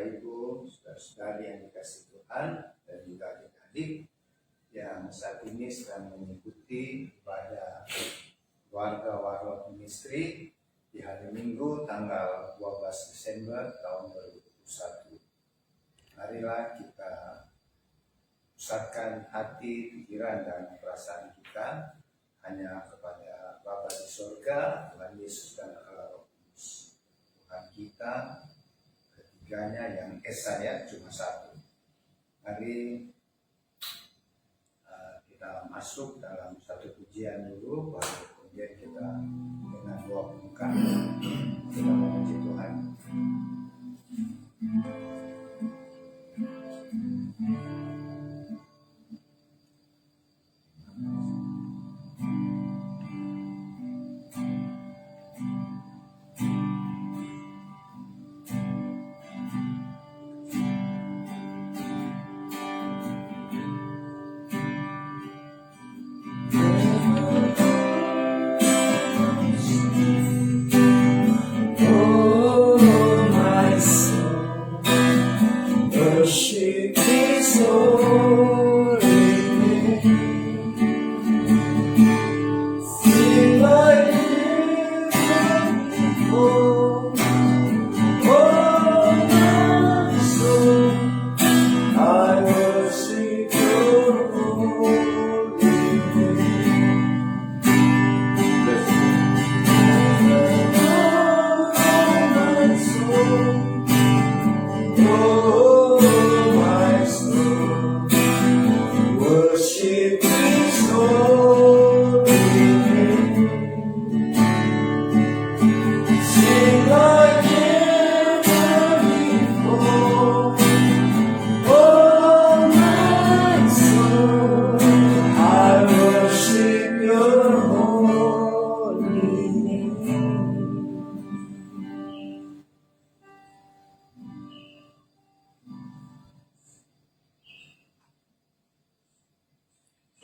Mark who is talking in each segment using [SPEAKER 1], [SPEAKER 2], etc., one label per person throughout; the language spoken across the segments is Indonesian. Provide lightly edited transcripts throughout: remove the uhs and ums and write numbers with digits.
[SPEAKER 1] Ibu, saudara-saudari yang dikasihi Tuhan, dan juga adik-adik yang saat ini sedang mengikuti pada Warga Warlot Ministry di hari Minggu tanggal 12 Desember tahun 2021. Marilah kita pusatkan hati, pikiran, dan perasaan kita hanya kepada Bapa di surga, Tuhan Yesus dan Allah Roh Kudus. Tuhan kita, ketiganya yang esa ya, cuma satu. Mari kita masuk dalam satu pujian dulu, baru kemudian kita dengan doa pembukaan kita memuji Tuhan.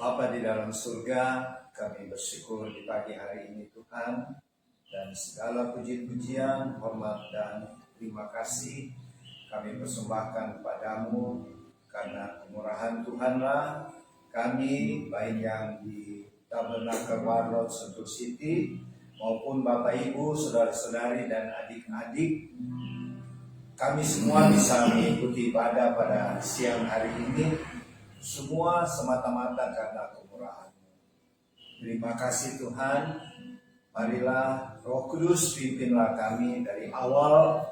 [SPEAKER 1] Bapa di dalam surga, kami bersyukur di pagi hari ini Tuhan, dan segala puji-pujian, hormat dan terima kasih kami persembahkan kepadamu, karena kemurahan Tuhanlah kami, baik yang di Tabernakel Warlot Sentul City, maupun Bapak Ibu, saudara-saudari dan adik-adik, kami semua bisa mengikuti ibadah pada siang hari ini. Semua semata-mata karena kemurahan-Mu. Terima kasih Tuhan. Marilah Roh Kudus pimpinlah kami dari awal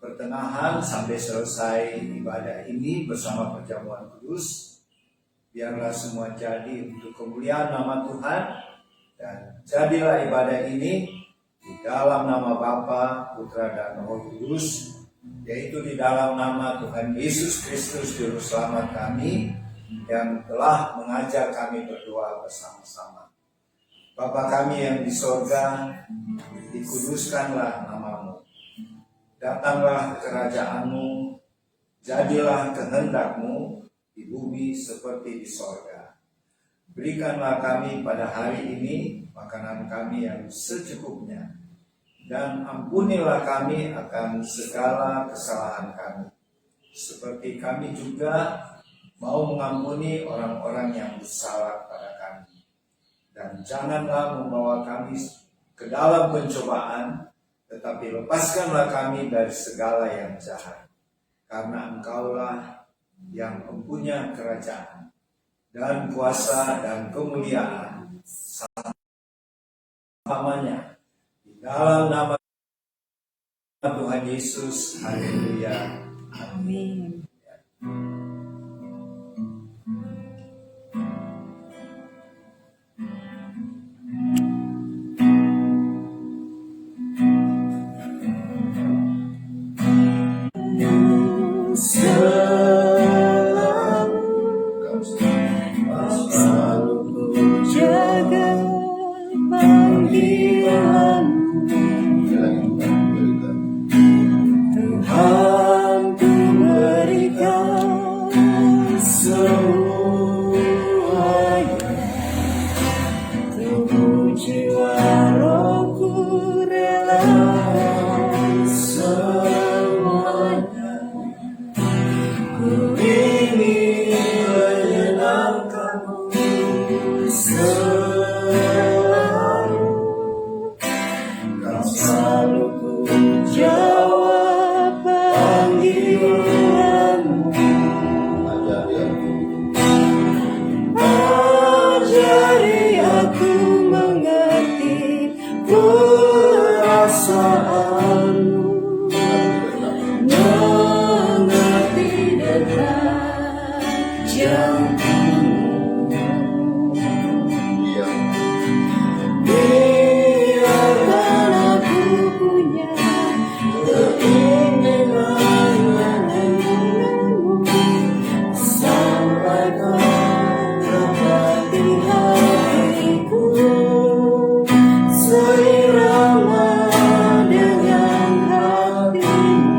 [SPEAKER 1] pertengahan sampai selesai ibadah ini bersama perjamuan kudus. Biarlah semua jadi untuk kemuliaan nama Tuhan, dan jadilah ibadah ini di dalam nama Bapa, Putra dan Roh Kudus, yaitu di dalam nama Tuhan Yesus Kristus Juru Selamat kami, yang telah mengajar kami berdoa bersama-sama. Bapa kami yang di sorga, dikuduskanlah nama-Mu. Datanglah kerajaan-Mu, jadilah kehendak-Mu di bumi seperti di sorga. Berikanlah kami pada hari ini makanan kami yang secukupnya, dan ampunilah kami akan segala kesalahan kami, seperti kami juga mau mengampuni orang-orang yang bersalah pada kami. Dan janganlah membawa kami ke dalam pencobaan, tetapi lepaskanlah kami dari segala yang jahat. Karena Engkaulah yang mempunyai kerajaan, dan kuasa, dan kemuliaan selamanya. Di dalam nama Tuhan Yesus, haleluya. Amin.
[SPEAKER 2] panggilanmu. Ajari aku mengerti perasaanmu, mengerti detak jantungmu. Biarkan aku punya keinginan mengenalmu, sampai kau dapati hatiku seirama dengan hatimu.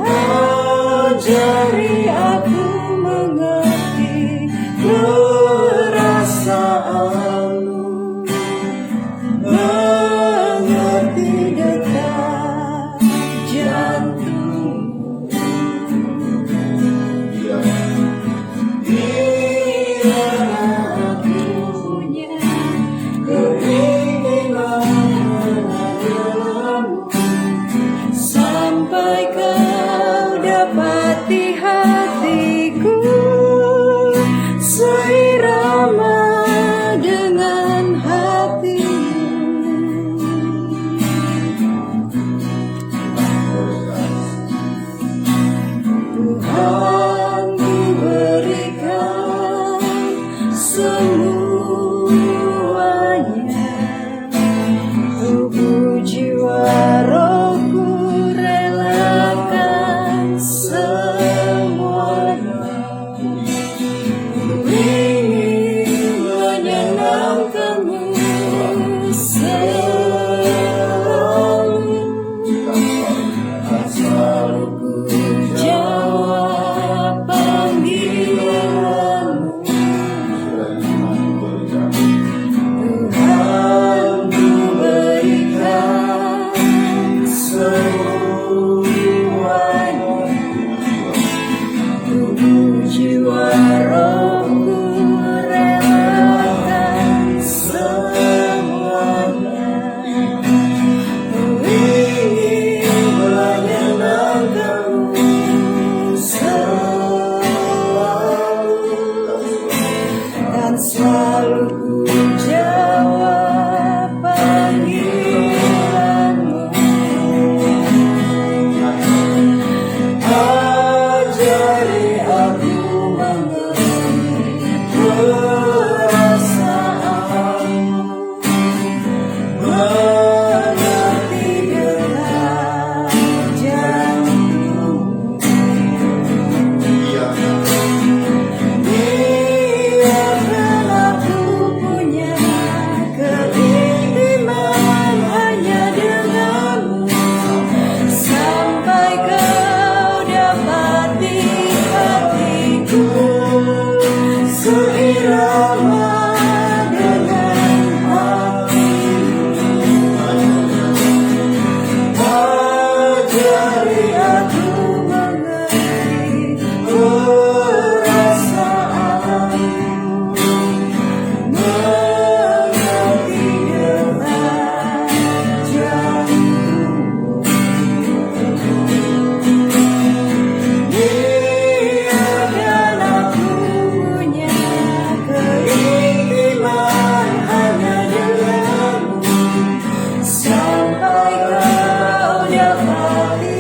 [SPEAKER 2] Ajari aku mengerti perasaanmu, mengerti detak jantungmu. Biarlah aku punya keinginan mengenalmu, sampai kau dapati hatiku seirama dengan hatimu. Tuhan berikan semuanya, tubuh jiwa rohku relakan semuanya. Ku ingin menyenangkanmu selalu, selalu ku jawab panggilanmu. Tuhan berikan semuanya, tubuh jiwa rohku relakan semuanya. Ku ingin menyenangkanmu selalu, dan selalu ku jawab panggilanmu. Ajari aku mengerti perasaanmu, mengerti detak jantungmu. Biarkan aku punya keintiman hanya denganmu, sampai kau dapati hatiku seirama dengan hatimu. Ajari aku mengerti perasaanmu, mengerti detak jantungmu. Biarkan aku punya keintiman hanya denganmu, sampai kau dapati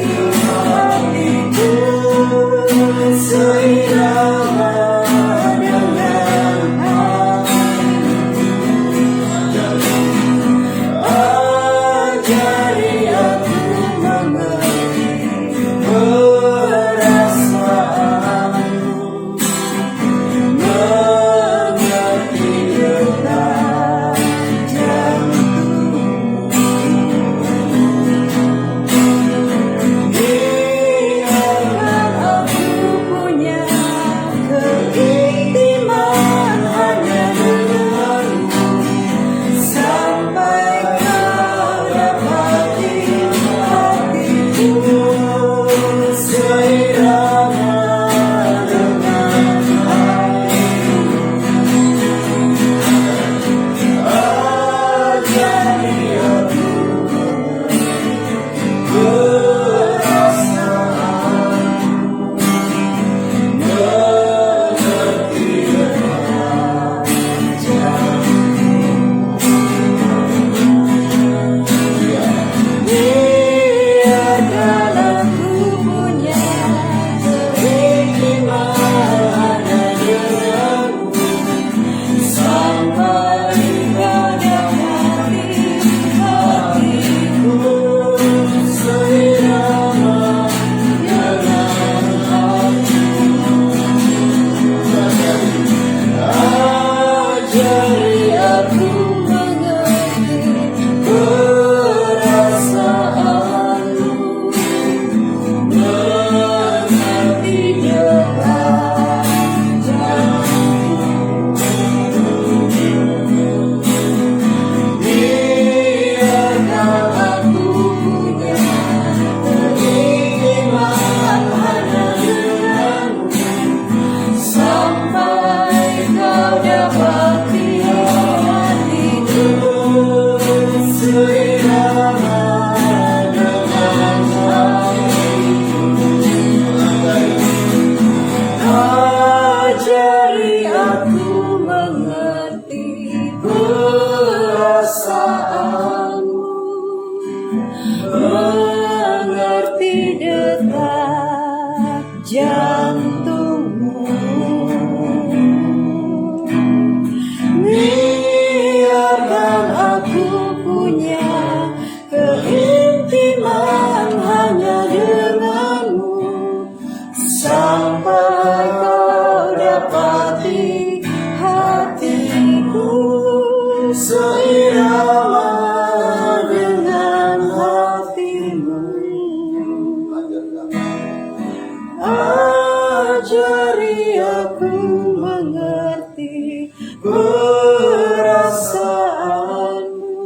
[SPEAKER 2] Ajari aku mengerti perasaanmu,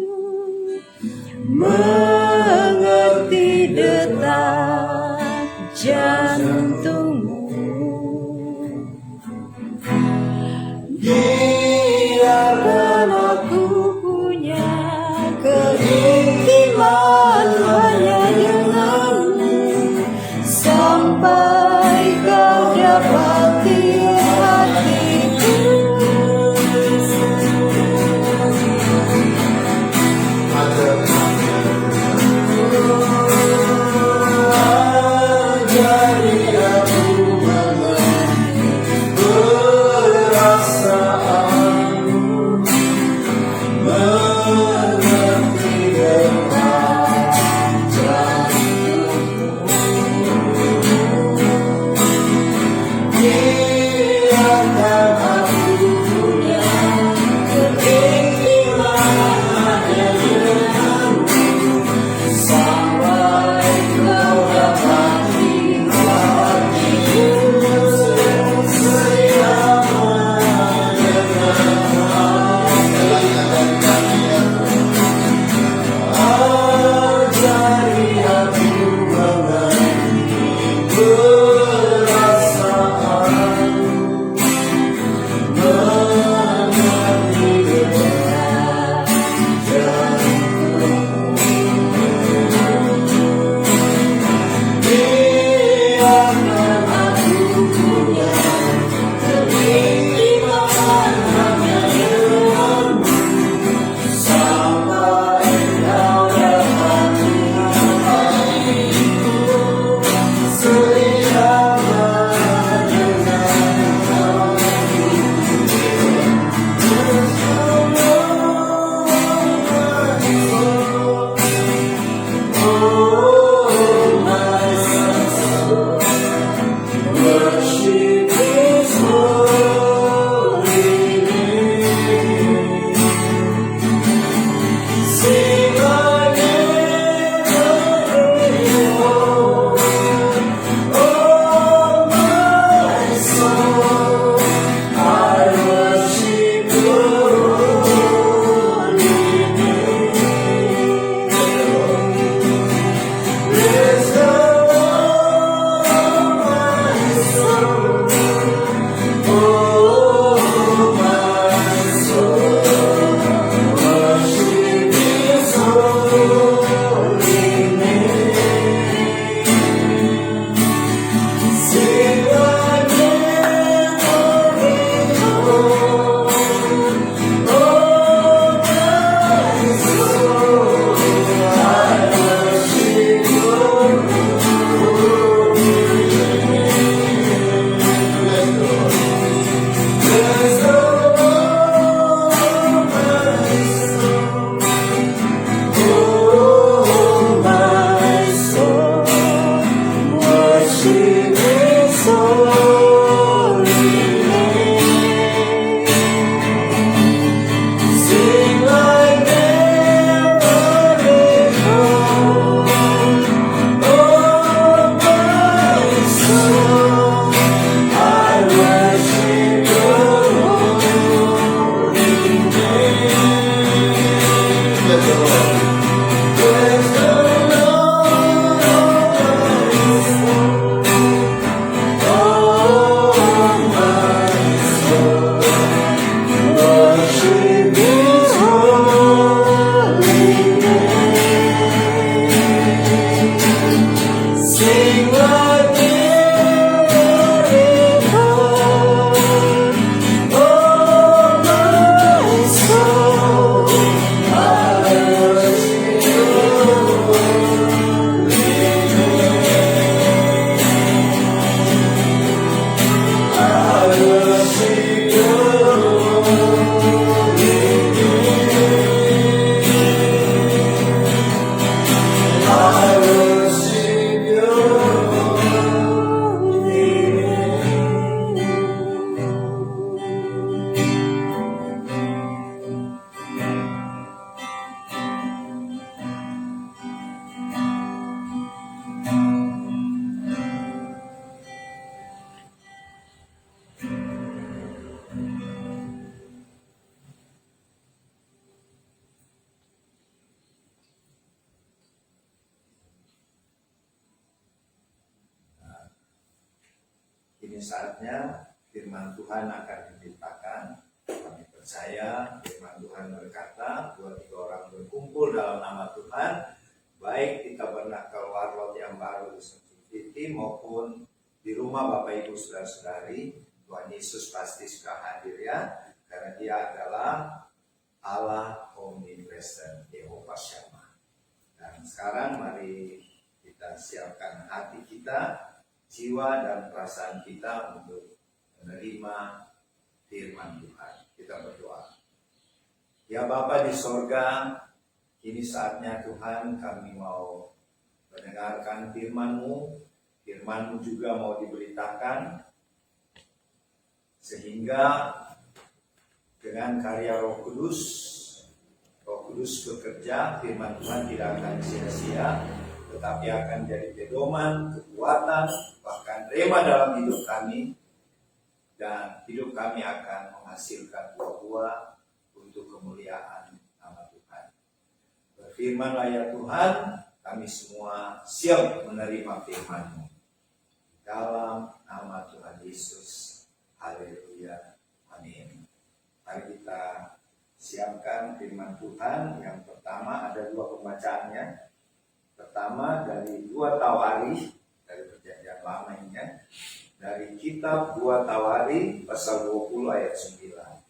[SPEAKER 2] mengerti detak jantungmu. Biarkan aku punya keintiman hanya denganmu, sampai kau dapat
[SPEAKER 1] Ini saatnya firman Tuhan akan diberitakan. Kami percaya firman Tuhan berkata, 2-3 orang berkumpul dalam nama Tuhan, baik di Tabernakel Warlot yang baru di Central City maupun di rumah Bapak Ibu Saudara-saudari. Tuhan Yesus pasti sudah hadir ya, karena Dia adalah Allah omnipresent, Yehova Shammah. Dan sekarang mari kita siapkan hati kita, jiwa dan perasaan kita untuk menerima firman Tuhan. Kita berdoa. Ya Bapa di sorga, ini saatnya Tuhan kami mau mendengarkan firman-Mu. Firman-Mu juga mau diberitakan, sehingga dengan karya Roh Kudus bekerja, firman Tuhan tidak akan sia-sia, tetapi akan jadi pedoman, kekuatan, bahkan rema dalam hidup kami, dan hidup kami akan menghasilkan buah-buah untuk kemuliaan nama Tuhan. Berfirmanlah ya Tuhan, kami semua siap menerima firman-Mu. Dalam nama Tuhan Yesus, haleluya, amin. Mari kita siapkan firman Tuhan. Yang pertama ada 2 pembacaannya. Pertama dari 2 Tawarikh, dari perjanjian lama ini ya. Dari kitab 2 Tawarikh pasal 20 ayat 9.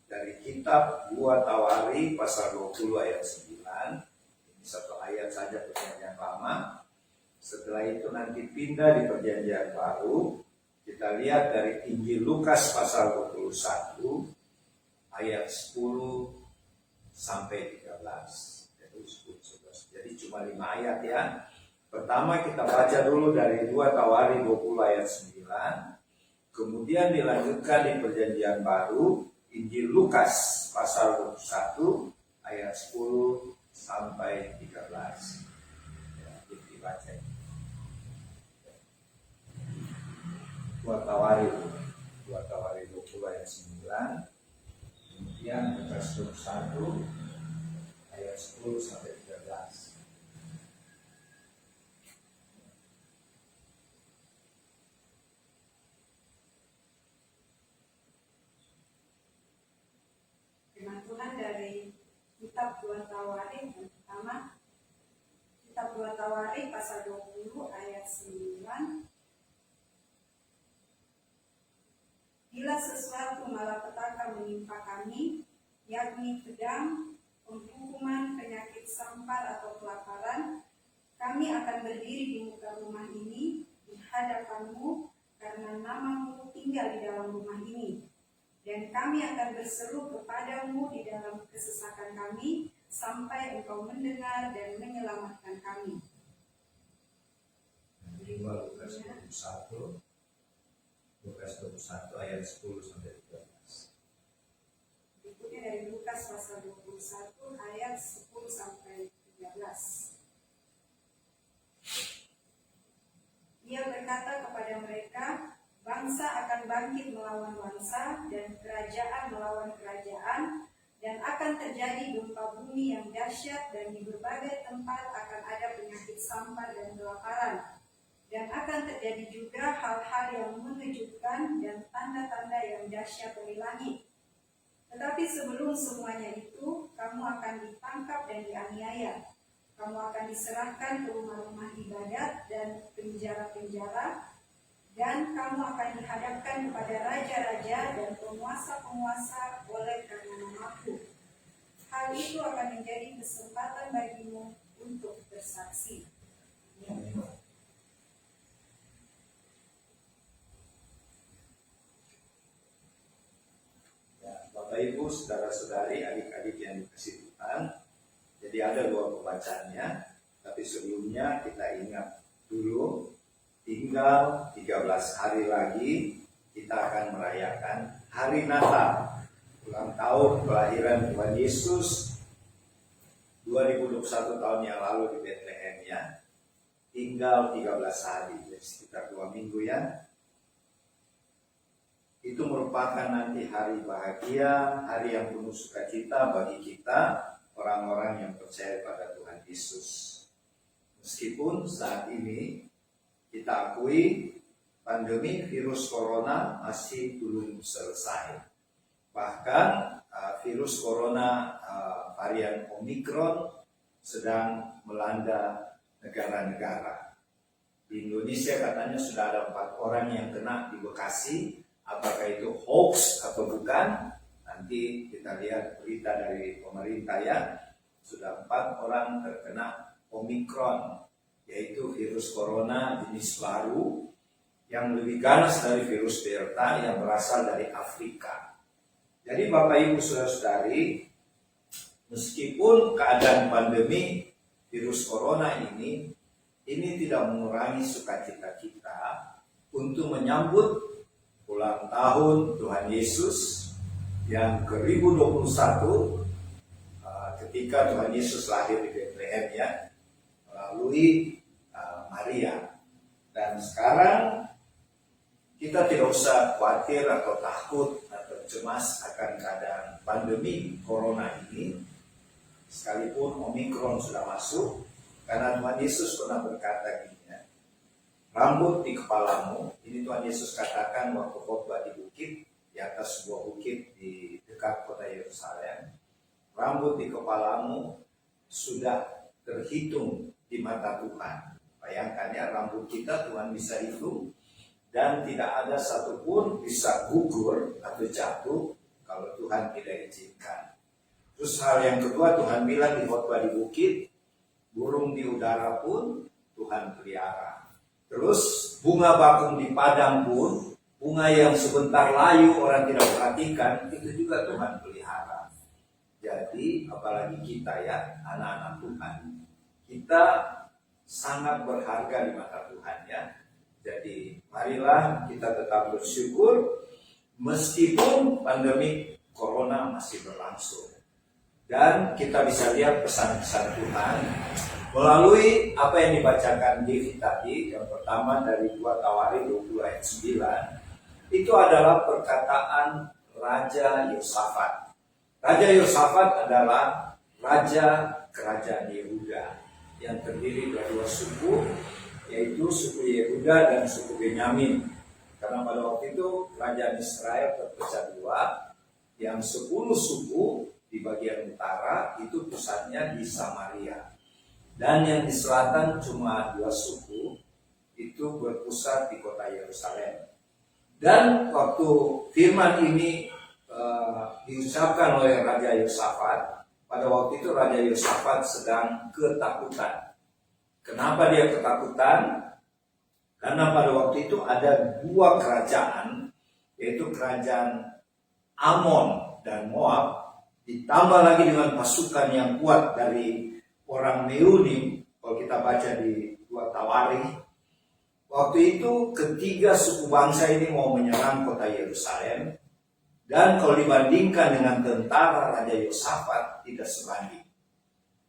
[SPEAKER 1] Dari kitab 2 Tawarikh pasal 20 ayat 9. Ini 1 ayat saja perjanjian lama. Setelah itu nanti pindah di perjanjian baru. Kita lihat dari Injil Lukas pasal 21 ayat 10 sampai 13. Jadi cuma 5 ayat ya. Pertama kita baca dulu dari 2 Tawarikh 20 ayat 9. Kemudian dilanjutkan di perjanjian baru Injil Lukas pasal 21 ayat 10 sampai 13. Ya, dibaca. 2 Tawarikh 20 ayat 9. Kemudian Lukas 21 ayat 10 sampai 13.
[SPEAKER 3] Firman Tuhan dari kitab 2 Tawarikh yang pertama, kitab 2 Tawarikh pasal 20 ayat 9. Bila sesuatu malapetaka menimpa kami, yakni pedang, penghukuman, penyakit sampar atau kelaparan, kami akan berdiri di muka rumah ini di hadapan-Mu, karena nama-Mu tinggal di dalam rumah ini. Dan kami akan berseru kepada-Mu di dalam kesesakan kami, sampai Engkau mendengar dan menyelamatkan kami.
[SPEAKER 1] Lukas 21 ayat 10 sampai 13.
[SPEAKER 3] Berikutnya dari Lukas pasal 21 ayat 10 sampai 13. Ia berkata kepada mereka, bangsa akan bangkit melawan bangsa dan kerajaan melawan kerajaan, dan akan terjadi gempa bumi yang dahsyat, dan di berbagai tempat akan ada penyakit sampar dan kelaparan. Dan akan terjadi juga hal-hal yang mengejutkan dan tanda-tanda yang dahsyat dari langit. Tetapi sebelum semuanya itu, kamu akan ditangkap dan dianiaya. Kamu akan diserahkan ke rumah-rumah ibadat dan penjara-penjara, dan kamu akan dihadapkan kepada raja-raja dan penguasa-penguasa oleh karena nama-Ku. Hal itu akan menjadi kesempatan bagimu untuk bersaksi.
[SPEAKER 1] Bapak Ibu, saudara-saudari, adik-adik yang dikasihi Tuhan. Jadi ada 2 pembacaannya, tapi sebelumnya kita ingat dulu, tinggal 13 hari lagi kita akan merayakan hari Natal, ulang tahun kelahiran Tuhan Yesus 2021 tahun yang lalu di Bethlehem ya. Tinggal 13 hari, jadi sekitar 2 minggu ya. Itu merupakan nanti hari bahagia, hari yang penuh sukacita bagi kita, orang-orang yang percaya pada Tuhan Yesus. Meskipun saat ini kita akui pandemi virus corona masih belum selesai. Bahkan virus corona varian Omikron sedang melanda negara-negara. Di Indonesia katanya sudah ada 4 orang yang kena di Bekasi. Apakah itu hoax atau bukan? Nanti kita lihat berita dari pemerintah ya. Sudah 4 orang terkena Omikron, yaitu virus corona jenis baru yang lebih ganas dari virus Delta yang berasal dari Afrika. Jadi Bapak Ibu Saudara-saudari, meskipun keadaan pandemi virus corona ini tidak mengurangi sukacita kita untuk menyambut ulang tahun Tuhan Yesus yang ke-1021 ketika Tuhan Yesus lahir di Bethlehem ya, melalui Maria. Dan sekarang kita tidak usah khawatir atau takut atau cemas akan keadaan pandemi corona ini, sekalipun Omikron sudah masuk, karena Tuhan Yesus pernah berkata gini ya, rambut di kepalamu, ini Tuhan Yesus katakan waktu khotbah di bukit, di atas sebuah bukit di dekat kota Yerusalem, rambut di kepalamu sudah terhitung di mata Tuhan. Bayangkan ya, rambut kita Tuhan bisa hitung, dan tidak ada satupun bisa gugur atau jatuh kalau Tuhan tidak izinkan. Terus hal yang kedua, Tuhan bilang di khotbah di bukit, burung di udara pun Tuhan pelihara. Terus bunga bakung di padang pun, bunga yang sebentar layu orang tidak perhatikan, itu juga Tuhan pelihara. Jadi apalagi kita ya, anak-anak Tuhan, kita sangat berharga di mata Tuhan ya. Jadi marilah kita tetap bersyukur meskipun pandemi corona masih berlangsung. Dan kita bisa lihat pesan-pesan Tuhan melalui apa yang dibacakan Devi tadi. Yang pertama dari 2 Tawarik 20 ayat 9. Itu adalah perkataan Raja Yosafat. Raja Yosafat adalah Raja Kerajaan Yehuda yang terdiri dari 2 suku, yaitu suku Yehuda dan suku Benyamin. Karena pada waktu itu kerajaan Israel terpecah 2, yang 10 suku di bagian utara itu pusatnya di Samaria, dan yang di selatan cuma 2 suku itu berpusat di kota Yerusalem. Dan waktu firman ini diucapkan oleh Raja Yosafat, pada waktu itu Raja Yosafat sedang ketakutan. Kenapa dia ketakutan? Karena pada waktu itu ada 2 kerajaan, yaitu kerajaan Amon dan Moab, ditambah lagi dengan pasukan yang kuat dari orang Meunim. Kalau kita baca di 2 Tawarik, waktu itu ketiga suku bangsa ini mau menyerang kota Yerusalem, dan kalau dibandingkan dengan tentara Raja Yosafat tidak sebanding.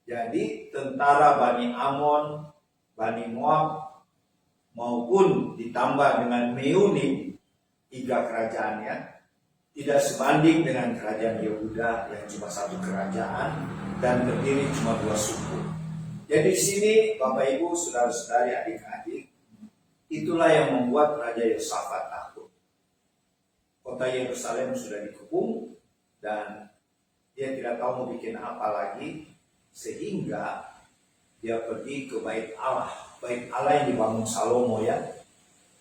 [SPEAKER 1] Jadi tentara Bani Amon, Bani Moab, maupun ditambah dengan Meunim, 3 kerajaannya, tidak sebanding dengan kerajaan Yehuda yang cuma 1 kerajaan dan terdiri cuma 2 suku. Jadi di sini Bapak Ibu, saudara-saudari, adik-adik, itulah yang membuat Raja Yosafat takut. Kota Yerusalem sudah dikepung dan dia tidak tahu mau bikin apa lagi, sehingga dia pergi ke bait Allah yang dibangun Salomo ya.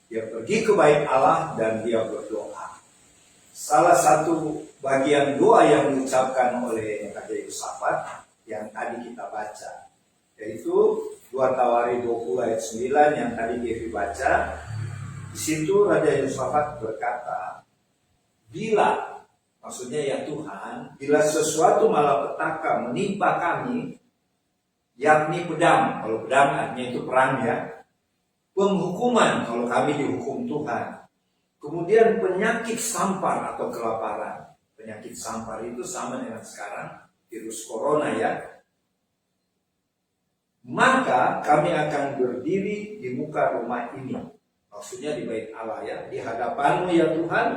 [SPEAKER 1] Dia pergi ke bait Allah dan dia berdoa. Salah satu bagian doa yang diucapkan oleh Raja Yosafat yang tadi kita baca, yaitu 2 Tawarik 20 ayat 9 yang tadi Devi baca. Di situ Raja Yosafat berkata, bila, maksudnya ya Tuhan, bila sesuatu malapetaka menimpa kami, yakni pedang, kalau pedang artinya itu perang ya, penghukuman kalau kami dihukum Tuhan, kemudian penyakit sampar atau kelaparan. Penyakit sampar itu sama dengan sekarang virus corona ya. Maka kami akan berdiri di muka rumah ini, maksudnya di bait Allah ya, di hadapanmu ya Tuhan,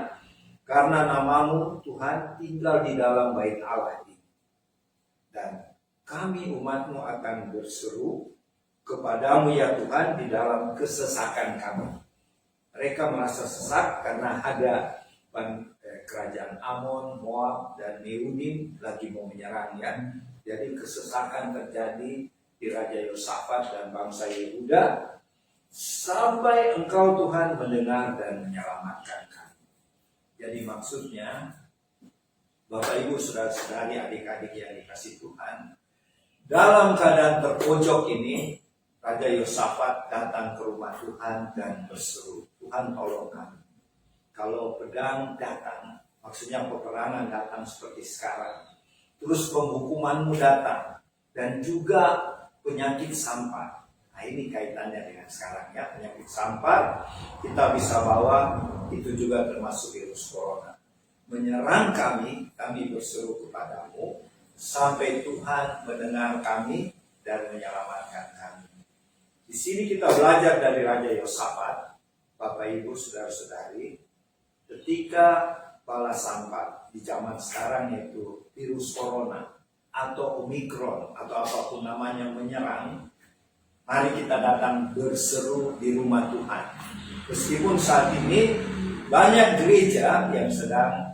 [SPEAKER 1] karena namamu Tuhan tinggal di dalam bait Allah ini. Dan kami umatmu akan berseru kepadamu ya Tuhan di dalam kesesakan kami. Mereka merasa sesak karena ada kerajaan Amon, Moab, dan Meunим lagi mau menyerang ya. Jadi kesesakan terjadi di Raja Yosafat dan bangsa Yehuda sampai Engkau Tuhan mendengar dan menyelamatkan kami. Jadi maksudnya Bapak Ibu saudara-saudari adik-adik yang dikasih Tuhan, dalam keadaan terpojok ini Raja Yosafat datang ke rumah Tuhan dan berseru, Tuhan tolong kami. Kalau pedang datang, maksudnya peperangan datang seperti sekarang, terus penghukumanmu datang, dan juga penyakit sampar. Nah ini kaitannya dengan sekarang ya, penyakit sampar kita bisa bawa, itu juga termasuk virus corona. Menyerang kami, kami berseru kepadamu, sampai Tuhan mendengar kami dan menyelamatkan kami. Di sini kita belajar dari Raja Yosafat, Bapak Ibu saudara-saudari, ketika bala sampar di zaman sekarang yaitu virus corona atau Omikron atau apapun namanya menyerang, mari kita datang berseru di rumah Tuhan. Meskipun saat ini banyak gereja yang sedang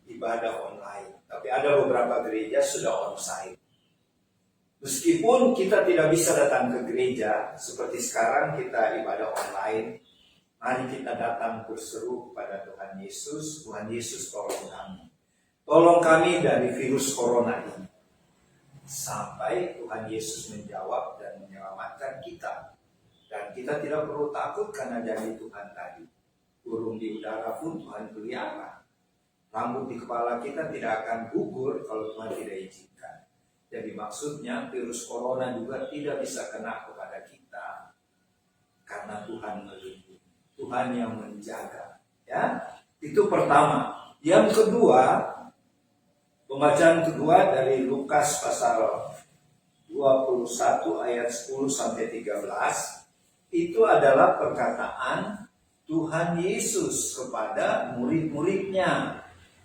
[SPEAKER 1] ibadah online, tapi ada beberapa gereja sudah onsite. Meskipun kita tidak bisa datang ke gereja seperti sekarang kita ibadah online, mari kita datang berseru kepada Tuhan Yesus. Tuhan Yesus tolong kami. Tolong kami dari virus corona ini. Sampai Tuhan Yesus menjawab dan menyelamatkan kita. Dan kita tidak perlu takut karena janji Tuhan tadi. Burung di udara pun Tuhan pelihara. Rambut di kepala kita tidak akan gugur kalau Tuhan tidak izinkan. Jadi maksudnya virus corona juga tidak bisa kena kepada kita. Karena Tuhan melindungi. Tuhan yang menjaga. Ya, itu pertama. Yang kedua, pembacaan kedua dari Lukas pasal 21 ayat 10 sampai 13 itu adalah perkataan Tuhan Yesus kepada murid-muridnya.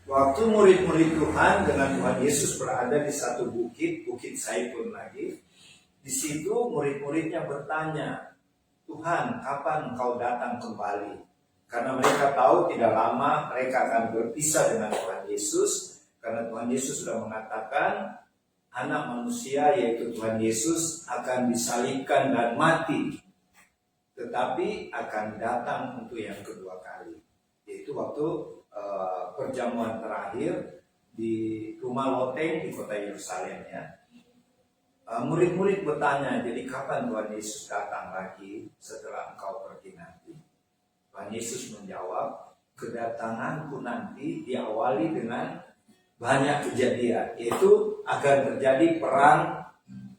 [SPEAKER 1] Waktu murid-murid Tuhan dengan Tuhan Yesus berada di satu bukit, Bukit Zaitun lagi. Di situ murid-muridnya bertanya, Tuhan, kapan Engkau datang kembali? Karena mereka tahu tidak lama mereka akan berpisah dengan Tuhan Yesus. Karena Tuhan Yesus sudah mengatakan, anak manusia yaitu Tuhan Yesus akan disalibkan dan mati. Tetapi akan datang untuk yang kedua kali. Yaitu waktu perjamuan terakhir di rumah loteng di kota Yerusalem ya. Murid-murid bertanya, jadi kapan Tuhan Yesus datang lagi setelah engkau pergi nanti? Tuhan Yesus menjawab, kedatanganku nanti diawali dengan banyak kejadian, yaitu akan terjadi perang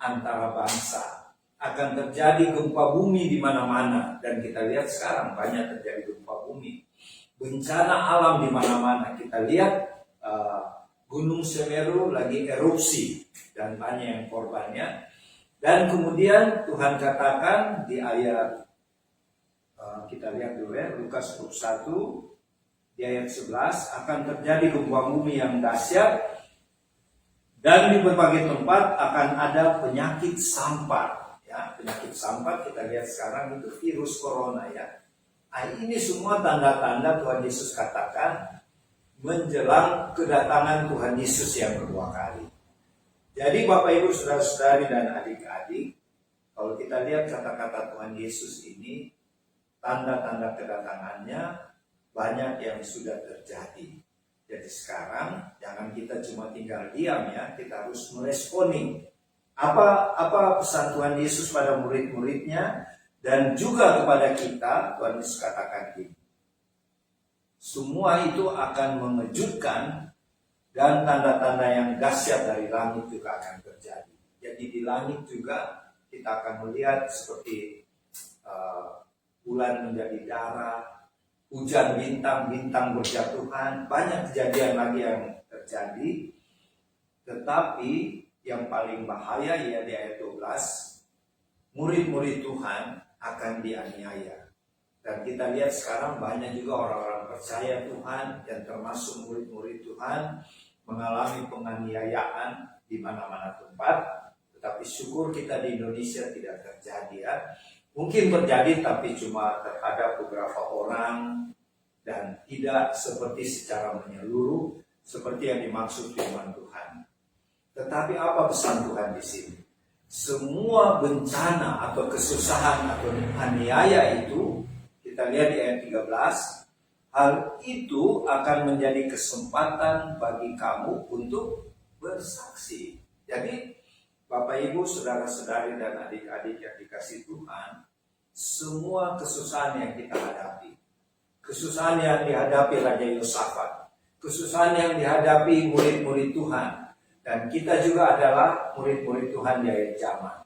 [SPEAKER 1] antara bangsa, akan terjadi gempa bumi di mana-mana, dan kita lihat sekarang banyak terjadi gempa bumi, bencana alam di mana-mana. Kita lihat Gunung Semeru lagi erupsi dan banyak yang korbannya. Dan kemudian Tuhan katakan di ayat kita lihat dulu ya, Lukas 21 di ayat 11, akan terjadi gempa bumi yang dahsyat dan di berbagai tempat akan ada penyakit sampar. Ya, penyakit sampar kita lihat sekarang itu virus corona ya. Nah, ini semua tanda-tanda Tuhan Yesus katakan menjelang kedatangan Tuhan Yesus yang kedua kali. Jadi Bapak Ibu saudara-saudari dan adik-adik, kalau kita lihat kata-kata Tuhan Yesus ini, tanda-tanda kedatangannya banyak yang sudah terjadi. Jadi sekarang jangan kita cuma tinggal diam ya, kita harus meresponi apa pesan Tuhan Yesus pada murid-muridnya. Dan juga kepada kita, Tuhan Yesus katakan gini, semua itu akan mengejutkan dan tanda-tanda yang dahsyat dari langit juga akan terjadi. Jadi di langit juga kita akan melihat seperti bulan menjadi darah, hujan bintang-bintang berjatuhan, banyak kejadian lagi yang terjadi. Tetapi yang paling bahaya ya di ayat 12, murid-murid Tuhan akan dianiaya. Dan kita lihat sekarang banyak juga orang-orang percaya Tuhan yang termasuk murid-murid Tuhan mengalami penganiayaan di mana-mana tempat. Tetapi syukur kita di Indonesia tidak terjadi ya. Mungkin terjadi tapi cuma terhadap beberapa orang dan tidak seperti secara menyeluruh seperti yang dimaksud firman Tuhan. Tetapi apa pesan Tuhan di sini? Semua bencana atau kesusahan atau aniaya itu, kita lihat di ayat 13, hal itu akan menjadi kesempatan bagi kamu untuk bersaksi. Jadi Bapak Ibu, saudara-saudari dan adik-adik yang dikasih Tuhan, semua kesusahan yang kita hadapi, kesusahan yang dihadapi Raja Yosafat, kesusahan yang dihadapi murid-murid Tuhan, dan kita juga adalah murid-murid Tuhan di akhir zaman.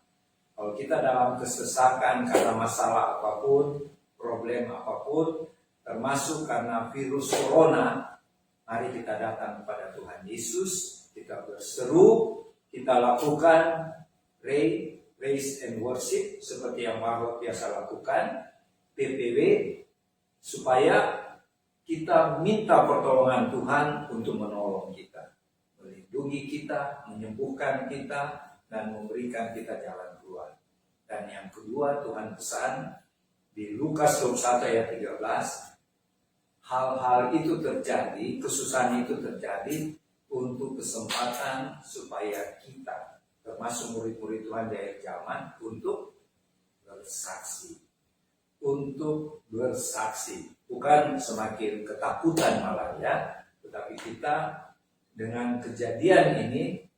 [SPEAKER 1] Kalau kita dalam kesesakan karena masalah apapun, problem apapun, termasuk karena virus corona, mari kita datang kepada Tuhan Yesus, kita berseru, kita lakukan praise and worship seperti yang Marlon biasa lakukan, PPW, supaya kita minta pertolongan Tuhan untuk menolong kita, melindungi kita, menyembuhkan kita, dan memberikan kita jalan keluar. Dan yang kedua, Tuhan pesan di Lukas 21 ayat 13, hal-hal itu terjadi, kesusahan itu terjadi untuk kesempatan supaya kita, termasuk murid-murid Tuhan di akhir zaman, untuk bersaksi. Untuk bersaksi, bukan semakin ketakutan malah ya, tetapi kita dengan kejadian ini,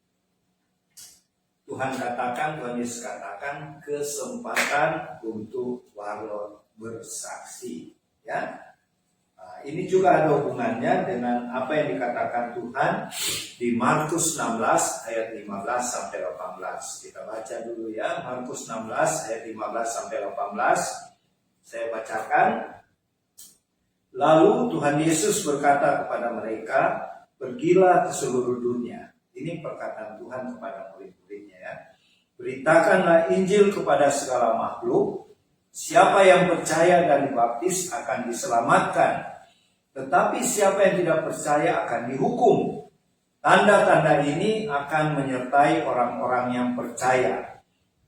[SPEAKER 1] Tuhan katakan, Tuhan Yesus katakan kesempatan untuk warlord bersaksi ya. Nah, ini juga ada hubungannya dengan apa yang dikatakan Tuhan di Markus 16 ayat 15 sampai 18. Kita baca dulu ya, Markus 16 ayat 15 sampai 18. Saya bacakan. Lalu Tuhan Yesus berkata kepada mereka, pergilah ke seluruh dunia. Ini perkataan Tuhan kepada murid-muridnya ya. Beritakanlah Injil kepada segala makhluk. Siapa yang percaya dan dibaptis akan diselamatkan. Tetapi siapa yang tidak percaya akan dihukum. Tanda-tanda ini akan menyertai orang-orang yang percaya.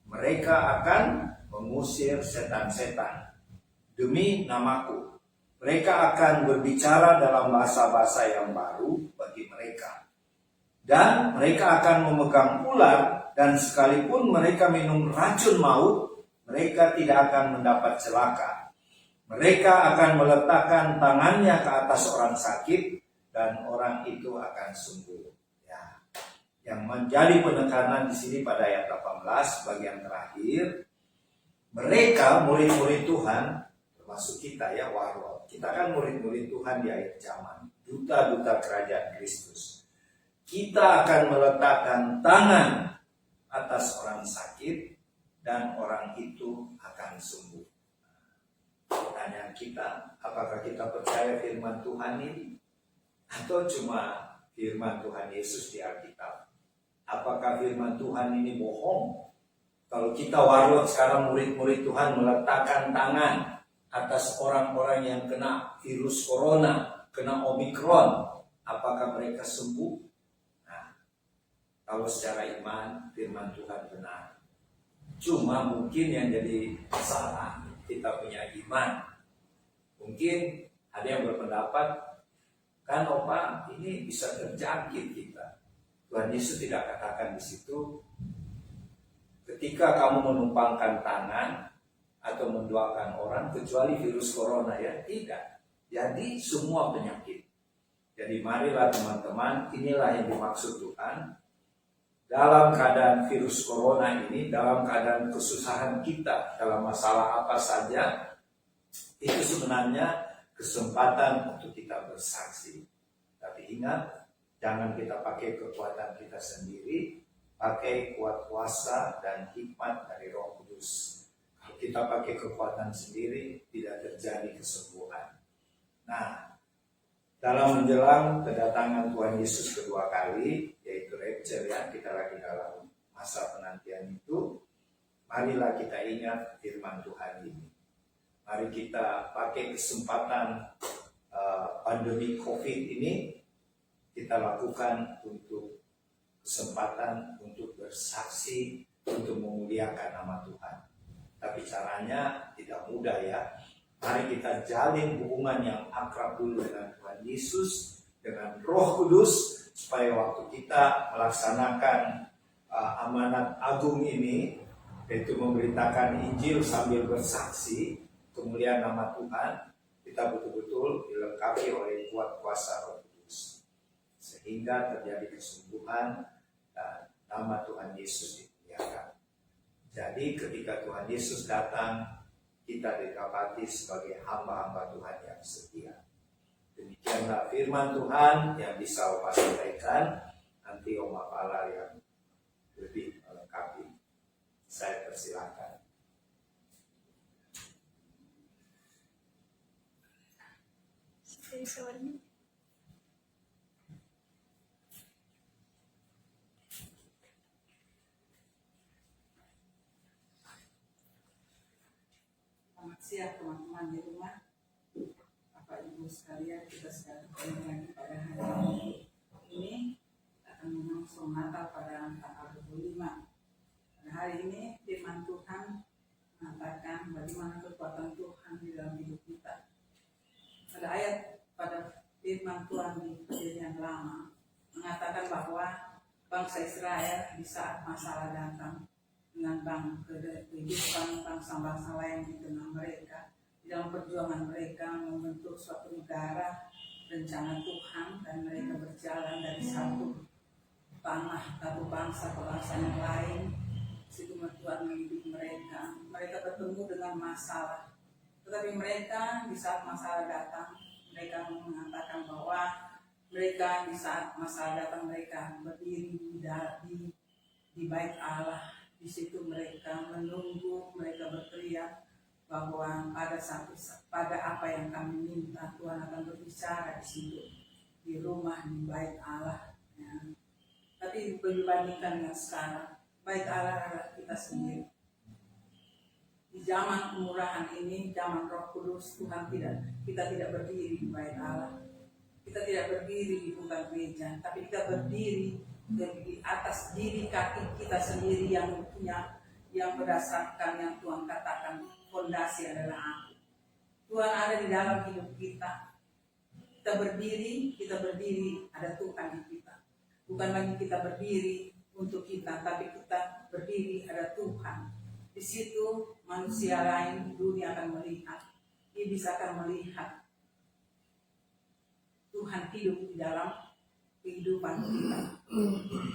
[SPEAKER 1] Mereka akan mengusir setan-setan demi namaku. Mereka akan berbicara dalam bahasa-bahasa yang baru bagi mereka. Dan mereka akan memegang ular, dan sekalipun mereka minum racun maut, mereka tidak akan mendapat celaka. Mereka akan meletakkan tangannya ke atas orang sakit, dan orang itu akan sembuh. Ya. Yang menjadi penekanan di sini pada ayat 18, bagian terakhir, mereka murid-murid Tuhan, termasuk kita ya, warlord. Kita kan murid-murid Tuhan di akhir zaman, duta-duta kerajaan Kristus. Kita akan meletakkan tangan atas orang sakit dan orang itu akan sembuh. Pertanyaan kita, apakah kita percaya firman Tuhan ini? Atau cuma firman Tuhan Yesus di Alkitab? Apakah firman Tuhan ini bohong? Kalau kita warlord sekarang murid-murid Tuhan meletakkan tangan atas orang-orang yang kena virus corona, kena Omikron, apakah mereka sembuh? Nah, kalau secara iman, firman Tuhan benar. Cuma mungkin yang jadi masalah, kita punya iman. Mungkin ada yang berpendapat, kan Opa, ini bisa terjangkit kita. Tuhan Yesus tidak katakan di situ, ketika kamu menumpangkan tangan atau mendoakan orang, kecuali virus corona ya, tidak. Jadi semua penyakit. Jadi marilah teman-teman, inilah yang dimaksud Tuhan. Dalam keadaan virus corona ini, dalam keadaan kesusahan kita, dalam masalah apa saja, itu sebenarnya kesempatan untuk kita bersaksi. Tapi ingat, jangan kita pakai kekuatan kita sendiri, pakai kuat kuasa dan hikmat dari Roh Kudus. Kalau kita pakai kekuatan sendiri, tidak terjadi kesembuhan. Nah, dalam menjelang kedatangan Tuhan Yesus kedua kali, yaitu rapture ya, kita lagi dalam masa penantian itu, marilah kita ingat firman Tuhan ini. Mari kita pakai kesempatan pandemi COVID ini, kita lakukan untuk kesempatan untuk bersaksi, untuk memuliakan nama Tuhan. Tapi caranya tidak mudah ya. Mari kita jalin hubungan yang akrab dulu dengan Tuhan Yesus, dengan Roh Kudus, supaya waktu kita melaksanakan amanat agung ini, yaitu memberitakan Injil sambil bersaksi kemuliaan nama Tuhan, kita betul-betul dilengkapi oleh kuat kuasa Roh Kudus, sehingga terjadi kesembuhan dan nama Tuhan Yesus dimuliakan. Jadi ketika Tuhan Yesus datang, kita didapati sebagai hamba-hamba Tuhan yang setia. Demikianlah firman Tuhan yang bisa Opa sampaikan. Nanti Oma Pala yang lebih melengkapi. Saya persilakan.
[SPEAKER 4] Selamat siang teman-teman di rumah, Bapak Ibu sekalian. Kita sekarang kembali lagi pada hari ini akan melangsung Natal pada tanggal 25. Pada hari ini firman Tuhan mengatakan bagaimana kekuatan Tuhan di dalam hidup kita. Pada ayat pada firman Tuhan di Perjanjian Lama mengatakan bahwa bangsa Israel di saat masalah datang dengan kehidupan bangsa-bangsa lain di tengah mereka, di dalam perjuangan mereka membentuk suatu negara, rencana Tuhan, dan mereka berjalan dari satu tanah, satu bangsa ke bangsa yang lain. Situ Tuhan mendidik mereka. Mereka bertemu dengan masalah, tetapi mereka di saat masalah datang, mereka mengatakan bahwa mereka di saat masalah datang mereka berdiri di bait Allah. Di situ mereka menunggu, mereka berteriak bahwa pada apa yang kami minta Tuhan akan berbicara di situ, di rumah, di bait Allah. Ya. Tapi dibandingkan dengan sekarang, bait Allah adalah kita sendiri. Di zaman kemurahan ini, zaman Roh Kudus, kita tidak berdiri di bait Allah. Kita tidak berdiri di bukan gereja, tapi kita berdiri di atas diri kaki kita sendiri yang berdasarkan yang Tuhan katakan fondasi adalah aku. Tuhan ada di dalam hidup kita. Kita berdiri ada Tuhan di kita. Bukan lagi kita berdiri untuk kita, tapi kita berdiri ada Tuhan. Di situ manusia lain, dunia akan melihat, iblis akan melihat Tuhan hidup di dalam kehidupan kita.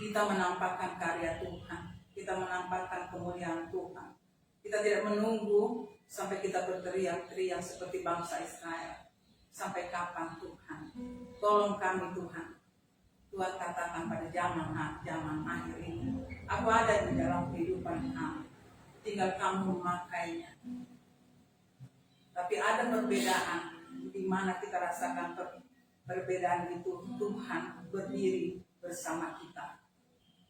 [SPEAKER 4] Kita menampakkan karya Tuhan, kita menampakkan kemuliaan Tuhan. Kita tidak menunggu sampai kita berteriak-teriak seperti bangsa Israel. Sampai kapan Tuhan? Tolong kami Tuhan. Tuhan katakan pada zaman akhir ini, aku ada di dalam kehidupan kamu, tinggal kamu memakainya. Tapi ada perbedaan di mana kita rasakan perbedaan itu. Tuhan berdiri bersama kita.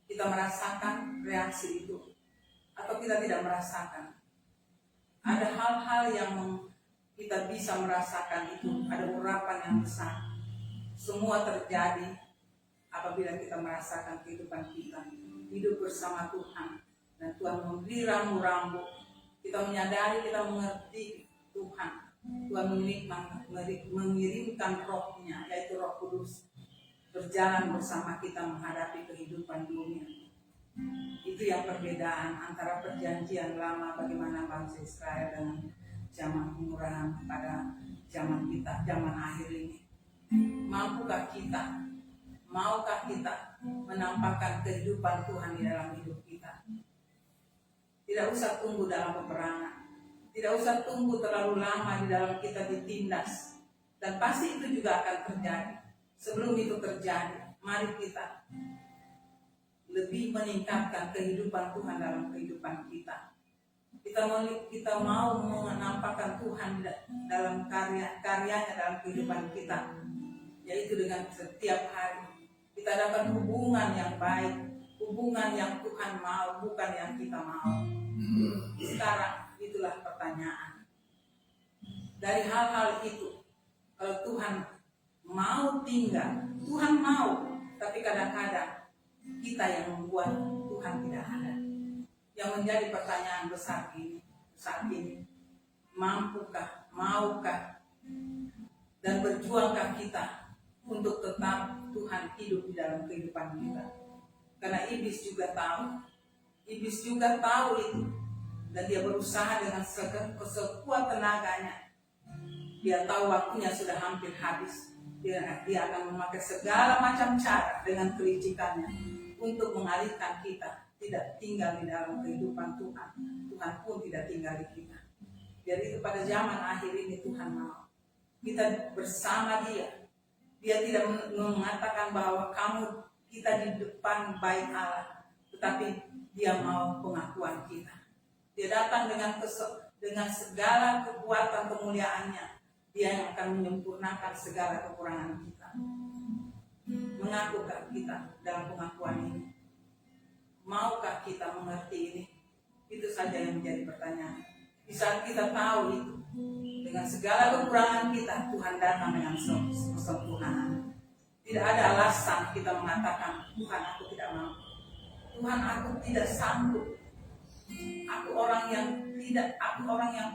[SPEAKER 4] Kita merasakan reaksi itu atau kita tidak merasakan. Ada hal-hal yang kita bisa merasakan itu, ada urapan yang besar. Semua terjadi apabila kita merasakan kehidupan kita hidup bersama Tuhan, dan Tuhan memberi rambu-rambu. Kita menyadari, kita mengerti Tuhan. Tuhan mengirimkan Roh-Nya, yaitu Roh Kudus, berjalan bersama kita menghadapi kehidupan dunia. Itu yang perbedaan antara perjanjian lama bagaimana bangsa Israel dengan zaman kemurahan pada zaman kita, zaman akhir ini. Maukah kita menampakkan kehidupan Tuhan di dalam hidup kita? Tidak usah tunggu dalam peperangan, tidak usah tunggu terlalu lama di dalam kita ditindas, dan pasti itu juga akan terjadi. Sebelum itu terjadi, mari kita lebih meningkatkan kehidupan Tuhan dalam kehidupan kita. Kita mau menampakkan Tuhan dalam karyanya dalam kehidupan kita, yaitu dengan setiap hari kita dapat hubungan yang baik, hubungan yang Tuhan mau, bukan yang kita mau. Sekarang itulah pertanyaan. Dari hal-hal itu, kalau Tuhan mau tinggal, Tuhan mau, tapi kadang-kadang kita yang membuat Tuhan tidak ada. Yang menjadi pertanyaan besar ini, saat ini? Mampukah, maukah, dan berjuangkah kita untuk tetap Tuhan hidup di dalam kehidupan kita? Karena iblis juga tahu itu, dan dia berusaha dengan sekuat tenaganya. Dia tahu waktunya sudah hampir habis. Dia akan memakai segala macam cara dengan kelicikannya untuk mengalihkan kita tidak tinggal di dalam kehidupan Tuhan. Tuhan pun tidak tinggal di kita. Jadi pada zaman akhir ini Tuhan mau kita bersama Dia. Dia tidak mengatakan bahwa kita di depan bait Allah, tetapi Dia mau pengakuan kita. Dia datang dengan segala kekuatan kemuliaannya. Dia yang akan menyempurnakan segala kekurangan kita. Mengakukah kita dalam pengakuan ini? Maukah kita mengerti ini? Itu saja yang menjadi pertanyaan. Di saat kita tahu itu, dengan segala kekurangan kita, Tuhan datang dengan kesempurnaan. Tidak ada alasan kita mengatakan, Tuhan aku tidak mampu, Tuhan aku tidak sanggup, aku orang yang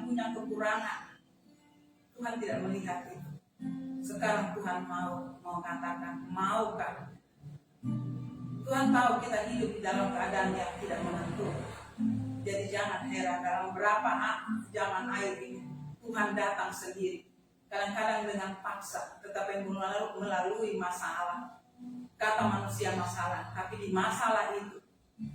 [SPEAKER 4] punya kekurangan. Tuhan tidak melihat itu. Sekarang Tuhan mau katakan, maukah? Tuhan tahu kita hidup di dalam keadaan yang tidak menentu. Jadi jangan heran dalam berapa zaman air ini Tuhan datang sendiri. Kadang-kadang dengan paksa, tetapi melalui masalah. Kata manusia masalah, tapi di masalah itu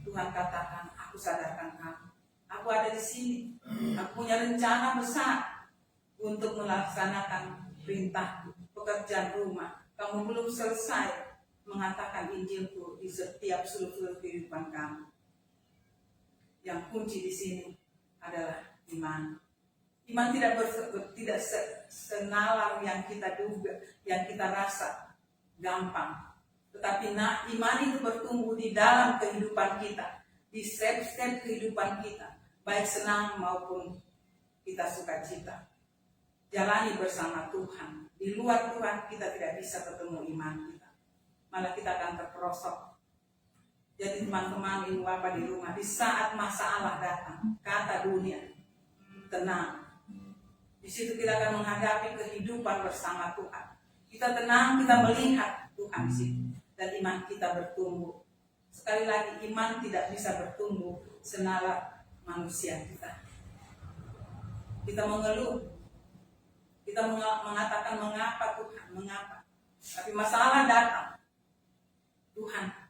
[SPEAKER 4] Tuhan katakan, aku sadarkan kamu. Aku ada di sini. Aku punya rencana besar untuk melaksanakan perintah pekerjaan rumah. Kamu belum selesai mengatakan Injilku di setiap sudut-sudut kehidupan kamu. Yang kunci di sini adalah iman. Iman tidak senalar yang kita duga, yang kita rasa gampang. Tetapi iman itu bertumbuh di dalam kehidupan kita, di step-step kehidupan kita, baik senang maupun kita sukacita. Jalani bersama Tuhan. Di luar Tuhan kita tidak bisa ketemu iman kita. Malah kita akan terperosok. Jadi teman-teman, ibu bapak di rumah, di saat masalah datang, kata dunia, tenang. Di situ kita akan menghadapi kehidupan bersama Tuhan. Kita tenang, kita melihat Tuhan di situ, dan iman kita bertumbuh. Sekali lagi, iman tidak bisa bertumbuh senalar manusia kita. Kita mengeluh, kita mengatakan mengapa Tuhan, mengapa. Tapi masalah datang, Tuhan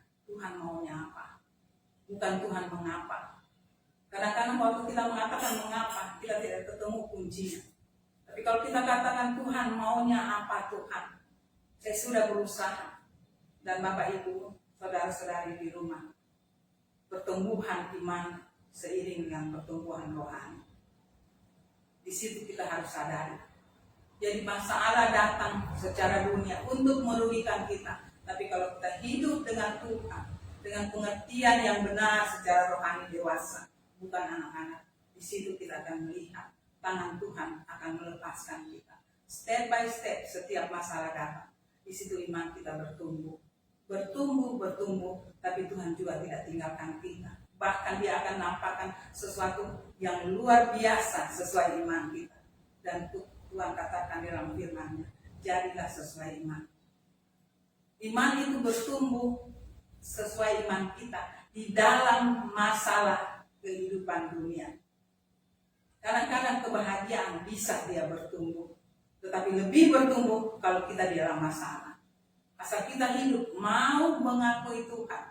[SPEAKER 4] maunya apa? Bukan Tuhan mengapa. Kadang-kadang waktu kita mengatakan mengapa, kita tidak ketemu kuncinya. Tapi kalau kita katakan Tuhan maunya apa Tuhan? Saya sudah berusaha. Dan Bapak Ibu, saudara-saudari di rumah, pertumbuhan iman seiring dengan pertumbuhan rohani. Di situ kita harus sadari. Jadi masalah datang secara dunia untuk merugikan kita. Tapi kalau kita hidup dengan Tuhan, dengan pengertian yang benar secara rohani dewasa, bukan anak-anak, di situ kita akan melihat tangan Tuhan akan melepaskan kita. Step by step setiap masalah datang, di situ iman kita bertumbuh, tapi Tuhan juga tidak tinggalkan kita. Bahkan Dia akan nampakkan sesuatu yang luar biasa sesuai iman kita. Dan Tuhan katakan dalam firman-Nya, jadilah sesuai iman. Iman itu bertumbuh sesuai iman kita di dalam masalah kehidupan dunia. Kadang-kadang kebahagiaan bisa dia bertumbuh, tetapi lebih bertumbuh kalau kita di dalam masalah. Asal kita hidup, mau mengakui Tuhan,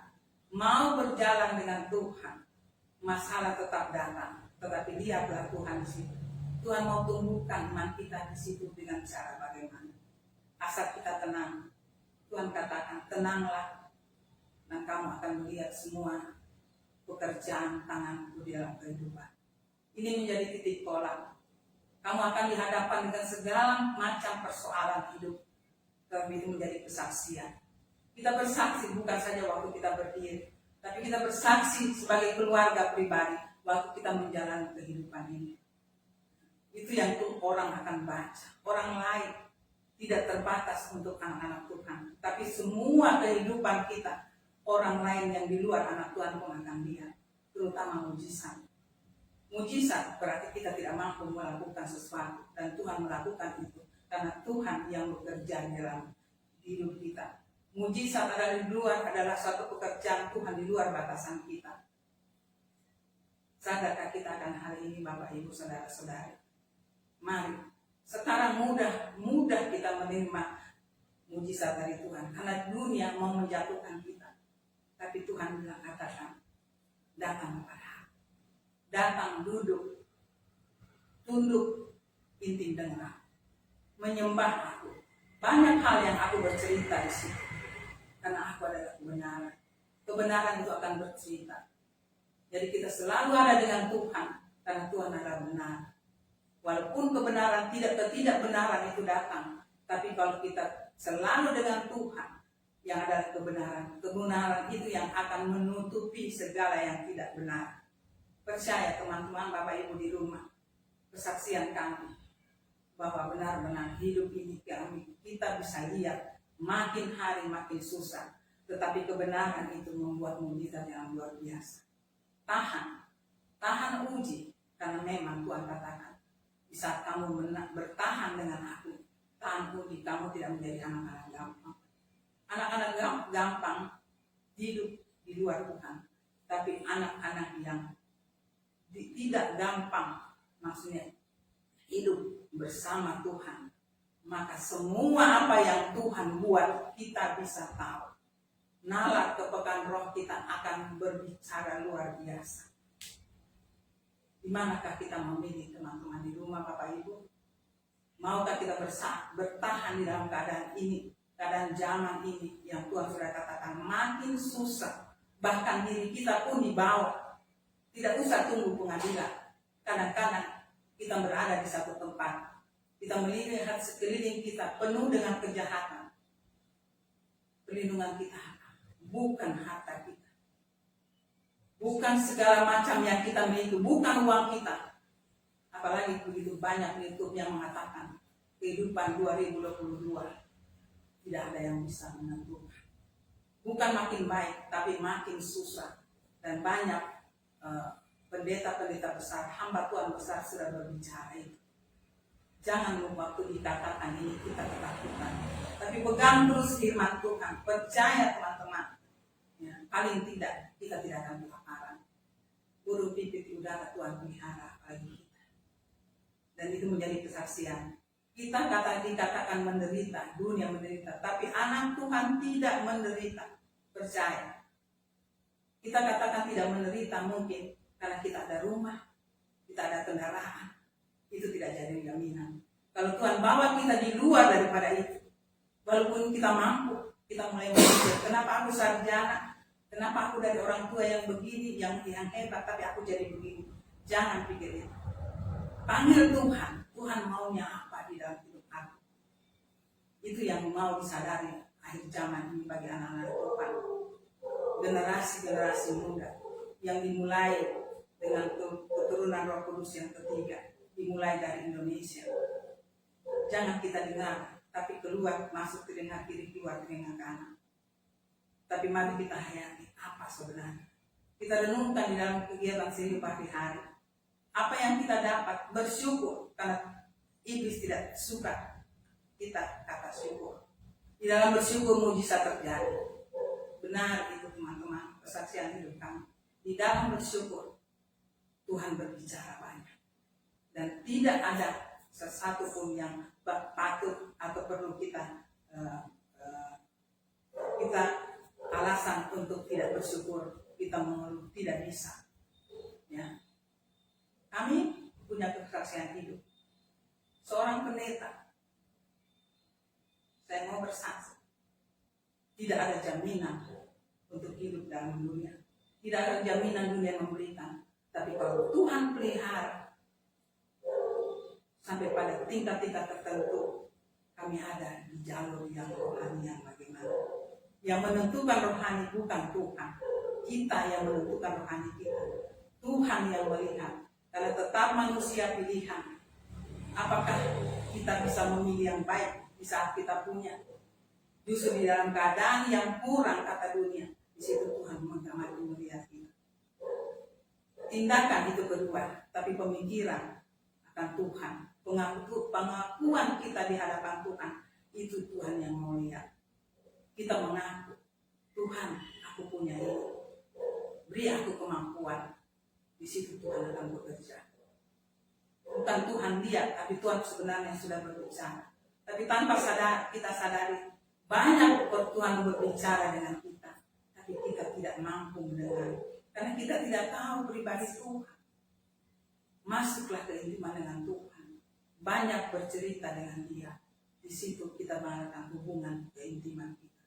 [SPEAKER 4] mau berjalan dengan Tuhan, masalah tetap datang, tetapi lihatlah Tuhan di situ. Tuhan mau tumbuhkan iman kita di situ dengan cara bagaimana? Asal kita tenang. Tuhan katakan, tenanglah, dan kamu akan melihat semua pekerjaan tanganku di dalam kehidupan. Ini menjadi titik tolak. Kamu akan dihadapkan dengan segala macam persoalan hidup. Tapi itu menjadi kesaksian. Kita bersaksi bukan saja waktu kita berdiri, tapi kita bersaksi sebagai keluarga pribadi waktu kita menjalani kehidupan ini. Itu yang orang akan baca. Orang lain tidak terbatas untuk anak-anak Tuhan, tapi semua kehidupan kita, orang lain yang di luar anak Tuhan pun akan lihat, terutama mujizat. Mujizat berarti kita tidak mampu melakukan sesuatu dan Tuhan melakukan itu karena Tuhan yang bekerja di dalam hidup kita. Mujizat adalah suatu pekerjaan Tuhan di luar batasan kita. Sadarkah kita akan hal ini, Bapak Ibu saudara-saudari? Mari sekarang mudah kita menerima mujizat dari Tuhan karena dunia mau menjatuhkan kita. Tapi Tuhan bilang, katakan, datang kepada aku. Datang, duduk, tunduk, intim dengan aku, menyembah aku. Banyak hal yang aku bercerita di situ karena aku adalah kebenaran. Kebenaran itu akan bercerita. Jadi kita selalu ada dengan Tuhan karena Tuhan adalah benar. Walaupun kebenaran ketidakbenaran itu datang, tapi kalau kita selalu dengan Tuhan yang adalah kebenaran itu yang akan menutupi segala yang tidak benar. Percaya teman-teman, Bapak Ibu di rumah, kesaksian kami bahwa benar-benar hidup ini kita bisa lihat makin hari makin susah, tetapi kebenaran itu membuat mujizat yang luar biasa. Tahan uji, karena memang Tuhan katakan, di saat kamu bertahan dengan aku, tahan uji, kamu tidak menjadi anak-anak gampang. Anak-anak gampang hidup di luar Tuhan, tapi anak-anak yang tidak gampang, maksudnya hidup bersama Tuhan, maka semua apa yang Tuhan buat kita bisa tahu. Nalar kepekaan roh kita akan berbicara luar biasa. Di manakah kita memilih, teman-teman di rumah, Bapak Ibu? Maukah kita bertahan di dalam keadaan ini, keadaan zaman ini yang Tuhan sudah katakan makin susah, bahkan diri kita pun dibawa. Tidak usah tunggu pengadilan. Kadang-kadang kita berada di satu tempat, kita melihat sekeliling kita penuh dengan kejahatan. Perlindungan kita bukan harta kita, bukan segala macam yang kita miliki, bukan uang kita. Apalagi begitu banyak YouTube yang mengatakan kehidupan 2022 tidak ada yang bisa menentukan. Bukan makin baik, tapi makin susah. Dan banyak pendeta-pendeta besar, hamba Tuhan besar sudah berbicara itu. Jangan waktu dikatakan ini kita ketakutan, tapi pegang terus firman Tuhan. Percaya teman-teman, ya, paling tidak kita tidak akan kelaparan. Burung pipit di udara Tuhan pelihara bagi kita, dan itu menjadi kesaksian. Kita dikatakan menderita, dunia menderita, tapi anak Tuhan tidak menderita. Percaya. Kita katakan tidak menderita mungkin karena kita ada rumah, kita ada kendaraan. Itu tidak jadi jaminan. Kalau Tuhan bawa kita di luar daripada itu, walaupun kita mampu, kita mulai berpikir, kenapa aku sarjana, kenapa aku dari orang tua yang begini, yang hebat, tapi aku jadi begini. Jangan pikir itu. Panggil Tuhan, Tuhan maunya apa di dalam hidup aku. Itu yang mau disadari akhir zaman ini bagi anak-anak Tuhan. Generasi-generasi muda yang dimulai dengan keturunan Roh Kudus yang ketiga, dimulai dari Indonesia. Jangan kita dengar, tapi keluar, masuk telinga kiri, keluar telinga kanan. Tapi mari kita hayati apa sebenarnya. Kita renungkan di dalam kegiatan sehari hari. Apa yang kita dapat, bersyukur, karena iblis tidak suka kita kata syukur. Di dalam bersyukur mujizat terjadi. Benar itu teman-teman, kesaksian hidup kami. Di dalam bersyukur Tuhan berbicara banyak, dan tidak ada sesuatu pun yang patut atau perlu kita alasan untuk tidak bersyukur. Kita mengeluh, tidak bisa. Ya, kami punya kesaksian hidup. Seorang pendeta, saya mau bersaksi, tidak ada jaminan untuk hidup dalam dunia. Tidak ada jaminan dunia memberikan. Tapi kalau Tuhan pelihara, sampai pada tingkat-tingkat tertentu, kami ada di jalur yang rohani yang bagaimana. Yang menentukan rohani bukan Tuhan. Kita yang menentukan rohani kita. Tuhan yang melihat. Karena tetap manusia pilihan. Apakah kita bisa memilih yang baik di saat kita punya? Justru di dalam keadaan yang kurang kata dunia, di situ Tuhan mengamati melihat kita. tindakan itu kedua, tapi pemikiran akan Tuhan, pengakuan kita di hadapan Tuhan, itu Tuhan yang mau lihat. Kita mengaku, Tuhan, aku punya ini, beri aku kemampuan. Di situ Tuhan akan bekerja. Bukan Tuhan lihat, tapi Tuhan sebenarnya sudah berbicara. Tapi tanpa kita sadari, banyak Tuhan berbicara dengan kita, tapi kita tidak mampu mendengar, karena kita tidak tahu pribadi Tuhan. Masuklah ke intiman dengan Tuhan, banyak bercerita dengan Dia. Di situ kita mengadakan hubungan keintiman kita.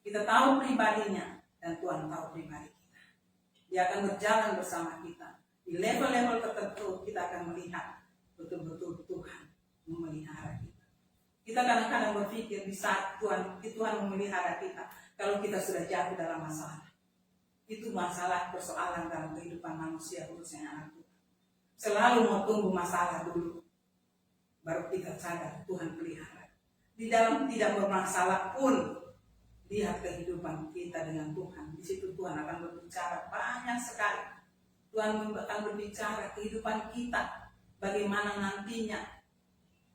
[SPEAKER 4] Kita tahu pribadinya, dan Tuhan tahu pribadi kita. Dia akan berjalan bersama kita. Di level-level tertentu kita akan melihat betul-betul Tuhan memelihara kita. Kita kadang-kadang berpikir di saat Tuhan memelihara kita, kalau kita sudah jatuh dalam masalah. Itu masalah persoalan dalam kehidupan manusia, khususnya anak Tuhan. Selalu mau tunggu masalah dulu, baru kita sadar Tuhan pelihara. Di dalam tidak bermasalah pun, lihat kehidupan kita dengan Tuhan. Di situ Tuhan akan berbicara banyak sekali. Tuhan akan berbicara kehidupan kita, bagaimana nantinya.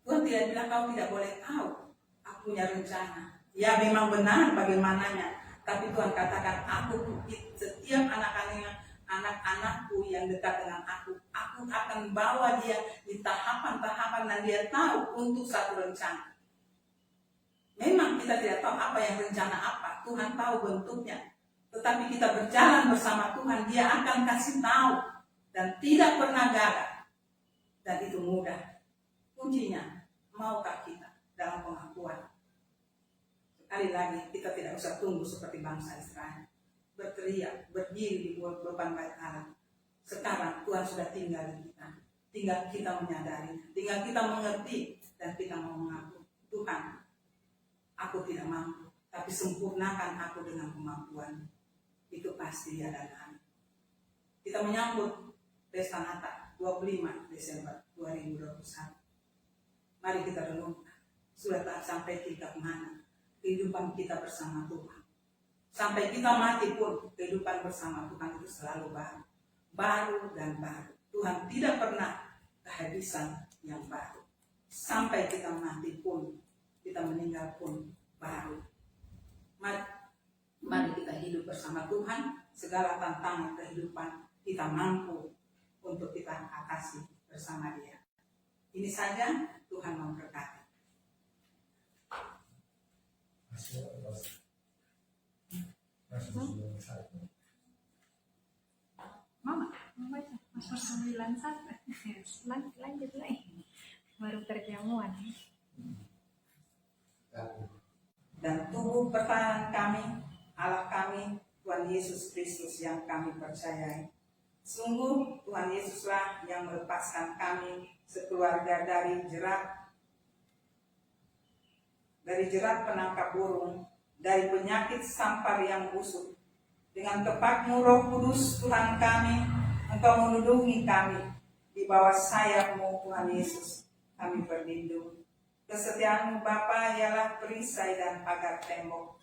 [SPEAKER 4] Tuhan tidak bilang kau tidak boleh tahu, aku punya rencana. Ya memang benar bagaimananya, tapi Tuhan katakan aku setiap anak-anakku yang dekat dengan aku akan bawa dia di tahapan-tahapan dan dia tahu untuk satu rencana. Memang kita tidak tahu apa yang rencana apa, Tuhan tahu bentuknya. Tetapi kita berjalan bersama Tuhan, Dia akan kasih tahu dan tidak pernah gagal. Dan itu mudah. Kuncinya, maukah kita dalam pengakuan? Sekali lagi, kita tidak usah tunggu seperti bangsa Israel. Berteriak, berdiri di depan bait Allah. Sekarang Tuhan sudah tinggal di kita. Tinggal kita menyadarinya, tinggal kita mengerti dan kita mau mengaku. Tuhan, aku tidak mampu, tapi sempurnakan aku dengan kemampuan. Itu pasti Dia dan kami. Kita menyambut Pesta Natal 25 Desember 2021. Mari kita renungkan, sudah tak sampai kita kemana kehidupan kita bersama Tuhan. Sampai kita mati pun kehidupan bersama Tuhan itu selalu baru. Baru dan baru. Tuhan tidak pernah kehabisan yang baru. Sampai kita mati pun, kita meninggal pun baru. Mari kita hidup bersama Tuhan. Segala tantangan kehidupan kita mampu untuk kita atasi bersama Dia. Ini saja, Tuhan memberkati.
[SPEAKER 2] Mama baca Mazmur 91. Lanjut lagi. Baru perjamuan.
[SPEAKER 4] Dan tubuh pertahanan kami, Allah kami, Tuhan Yesus Kristus yang kami percayai. Sungguh Tuhan Yesuslah yang melepaskan kami sekeluarga dari jerat penangkap burung, dari penyakit sampar yang busuk. Dengan tepatmu Roh Kudus Tuhan kami, Engkau melindungi kami. Di bawah sayap-Mu Tuhan Yesus kami berlindung. Kesetiaan-Mu Bapa ialah perisai dan pagar tembok.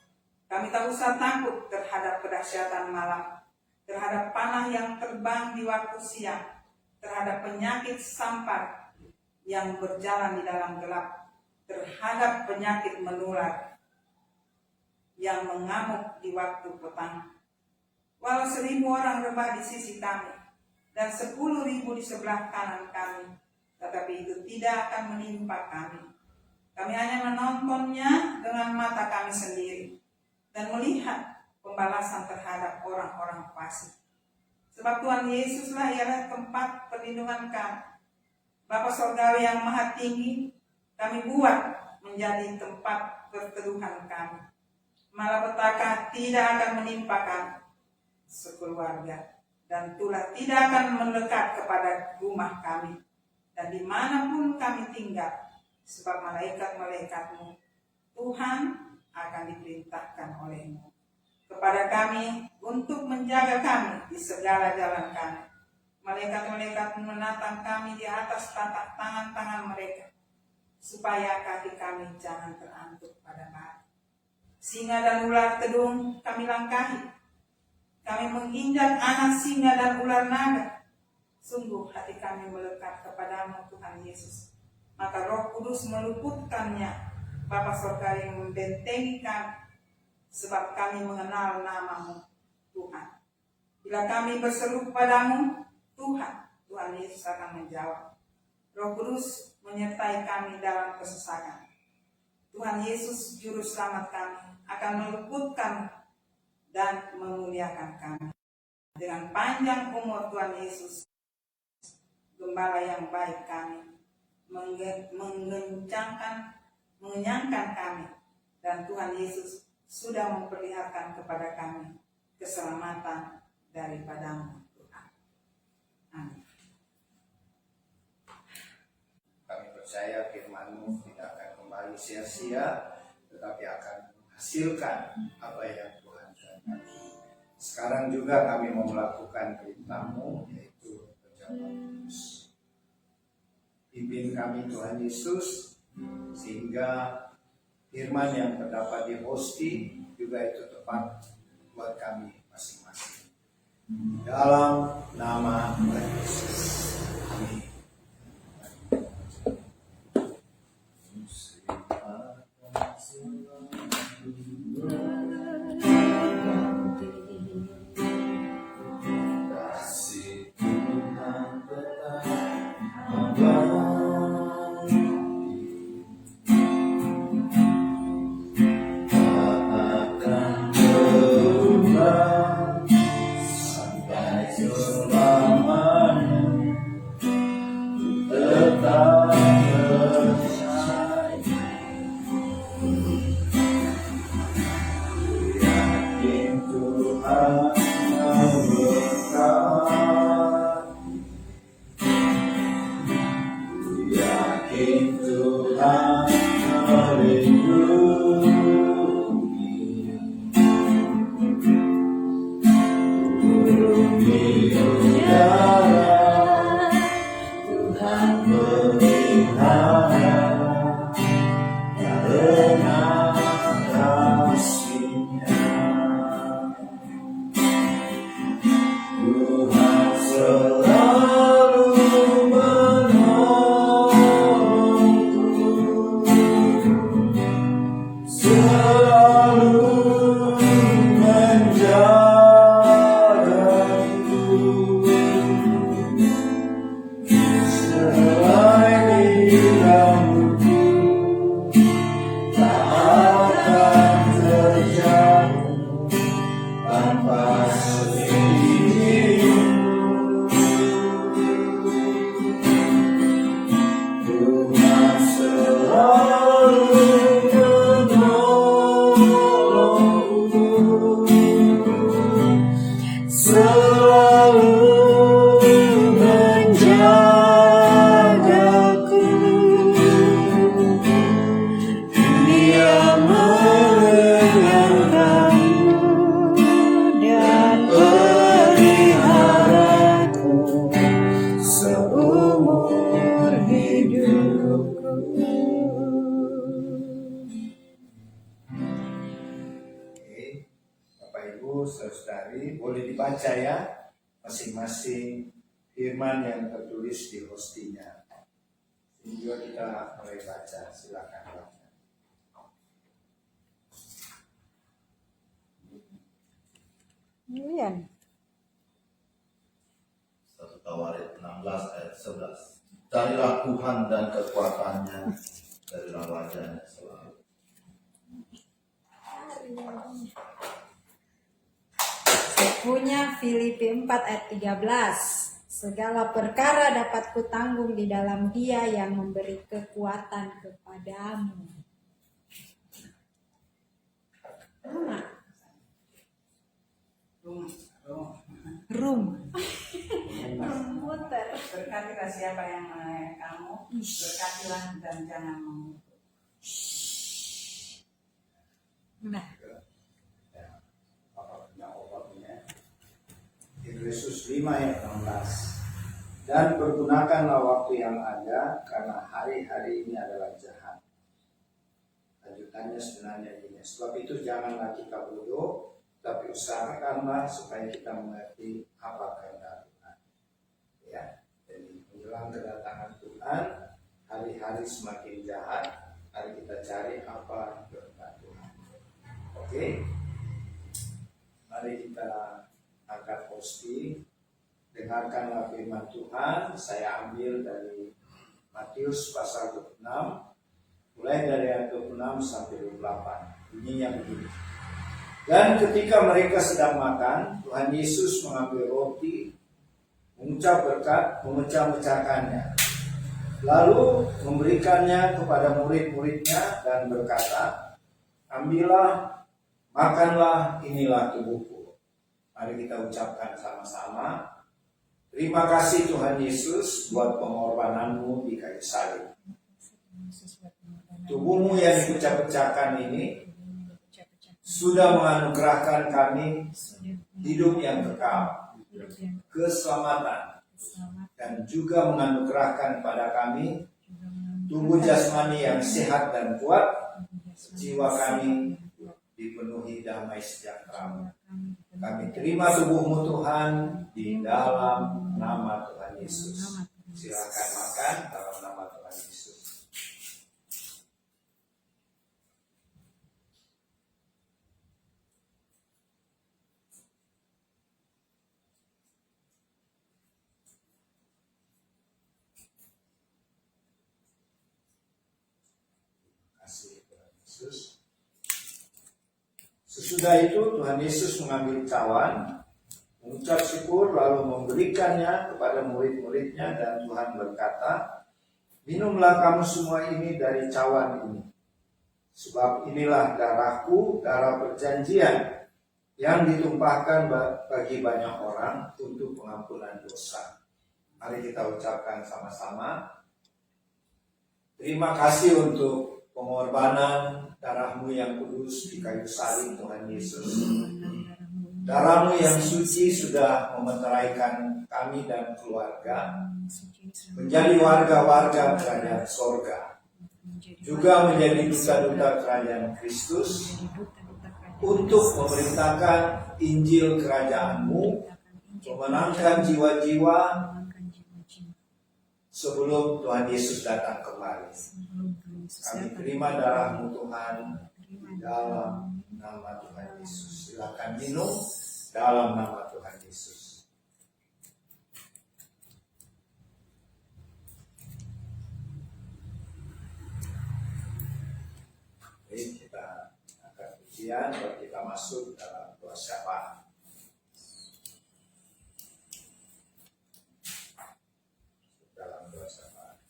[SPEAKER 4] Kami tak usah takut terhadap kedahsyatan malam, terhadap panah yang terbang di waktu siang, terhadap penyakit sampar yang berjalan di dalam gelap, terhadap penyakit menular yang mengamuk di waktu petang. Walau 1.000 orang rebah di sisi kami dan 10.000 di sebelah kanan kami, tetapi itu tidak akan menimpa kami. Kami hanya menontonnya dengan mata kami sendiri dan melihat pembalasan terhadap orang-orang fasik. Sebab Tuhan Yesuslah ialah tempat perlindungan kami. Bapa Sorgawi yang Maha Tinggi, kami buat menjadi tempat perteduhan kami. Malapetaka tidak akan menimpa kami sekeluarga, dan tulah tidak akan mendekat kepada rumah kami, dan dimanapun kami tinggal, sebab malaikat-malaikatmu Tuhan akan diperintahkan olehmu kepada kami untuk menjaga kami di segala jalan kami. Malaikat-malaikat menatang kami di atas tapak tangan-tangan mereka, supaya kaki kami jangan terantuk pada batu. Singa dan ular tedung kami langkahi. Kami menginjak anak singa dan ular naga. Sungguh hati kami melekat kepadamu Tuhan Yesus. Maka Roh Kudus meluputkannya, Bapa Surgawi yang membentengi kami, sebab kami mengenal namamu Tuhan. Bila kami berseru kepadamu Tuhan, Tuhan Yesus akan menjawab. Roh Kudus menyertai kami dalam kesesakan. Tuhan Yesus Juru Selamat kami akan meluputkan dan memuliakan kami. Dengan panjang umur Tuhan Yesus, Gembala yang baik kami, mengenyangkan kami, dan Tuhan Yesus sudah memperlihatkan kepada kami keselamatan daripadamu Tuhan. Amin.
[SPEAKER 1] Kami percaya firman-Mu tidak akan kembali sia-sia, tetapi akan menghasilkan apa yang Tuhan kehendaki. Sekarang juga kami mau melakukan perintah-Mu, yaitu penjabat kudus. Pimpin kami Tuhan Yesus, sehingga firman yang terdapat di hosti juga itu tepat buat kami masing-masing. Dalam nama Tuhan Yesus. Amin. Saudari, boleh dibaca ya masing-masing firman yang tertulis di hostinya. Ini juga kita mulai baca, silakan baca.
[SPEAKER 3] Iya.
[SPEAKER 5] 1 Tawarik 16 ayat 11. Carilah Tuhan dan kekuatannya, carilah wajahnya selalu.
[SPEAKER 3] Punya Filipi 4 ayat 13. Segala perkara dapat kutanggung di dalam Dia yang memberi kekuatan kepadamu. Rum.
[SPEAKER 2] Muter.
[SPEAKER 4] Berkatilah siapa yang menganiaya kamu, berkatilah dan jangan mengutuk.
[SPEAKER 3] Nah,
[SPEAKER 1] Yesus 5 ayat 16. Dan pergunakanlah waktu yang ada, karena hari-hari ini adalah jahat. Lanjutannya sebenarnya ini. Sebab itu janganlah kita bodoh, tapi usahakanlah supaya kita mengerti apa kehendak Tuhan. Ya. hari-hari semakin jahat. Mari kita cari apa berkat Tuhan. Oke, mari kita angkat posting. Dengarkanlah firman Tuhan. Saya ambil dari Matius pasal 26, mulai dari ayat 26 sampai 28. Bunyinya begini. Dan ketika mereka sedang makan, Tuhan Yesus mengambil roti, mengucap berkat, memecah-mecahkannya. Lalu memberikannya kepada murid-muridnya dan berkata, ambillah, makanlah, inilah tubuhku. Mari kita ucapkan sama-sama. Terima kasih Tuhan Yesus buat pengorbananmu di kayu salib. Tubuhmu yang dipecah-pecahkan ini sudah menganugerahkan kami hidup yang kekal, keselamatan, dan juga menganugerahkan pada kami tubuh jasmani yang sehat dan kuat, jiwa kami dipenuhi damai sejahtera. Kami terima tubuhmu Tuhan di dalam nama Tuhan Yesus. Silakan makan dalam nama Tuhan Yesus. Terima kasih Tuhan Yesus. Sesudah itu Tuhan Yesus mengambil cawan, mengucap syukur lalu memberikannya kepada murid-muridnya dan Tuhan berkata, minumlah kamu semua ini dari cawan ini. Sebab inilah darahku, darah perjanjian yang ditumpahkan bagi banyak orang untuk pengampunan dosa. Mari kita ucapkan sama-sama. Terima kasih untuk pengorbanan darahmu yang kudus di kayu salib Tuhan Yesus. Darahmu yang suci sudah memeteraikan kami dan keluarga menjadi warga-warga kerajaan sorga, juga menjadi duta-duta kerajaan Kristus untuk memerintahkan Injil kerajaanmu, memenangkan jiwa-jiwa sebelum Tuhan Yesus datang kembali. Kami terima darahmu Tuhan dalam nama Tuhan Yesus. Silakan minum dalam nama Tuhan Yesus. Oke, kita akan ujian baru kita masuk dalam doa syafaat. Dalam doa syafaat.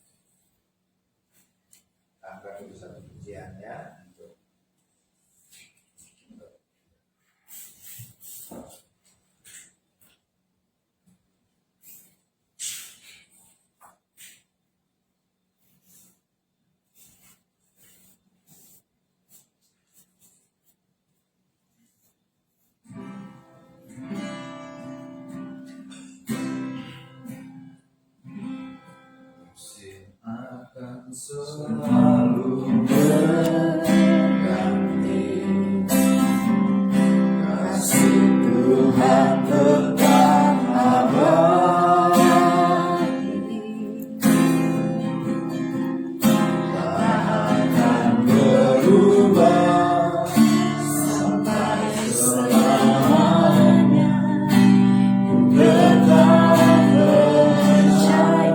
[SPEAKER 1] Angkat dulu satu pujiannya untuk
[SPEAKER 5] akan selalu berganti, kasih Tuhan tetap abadi, tak akan berubah sampai selamanya. Ku tetap percaya.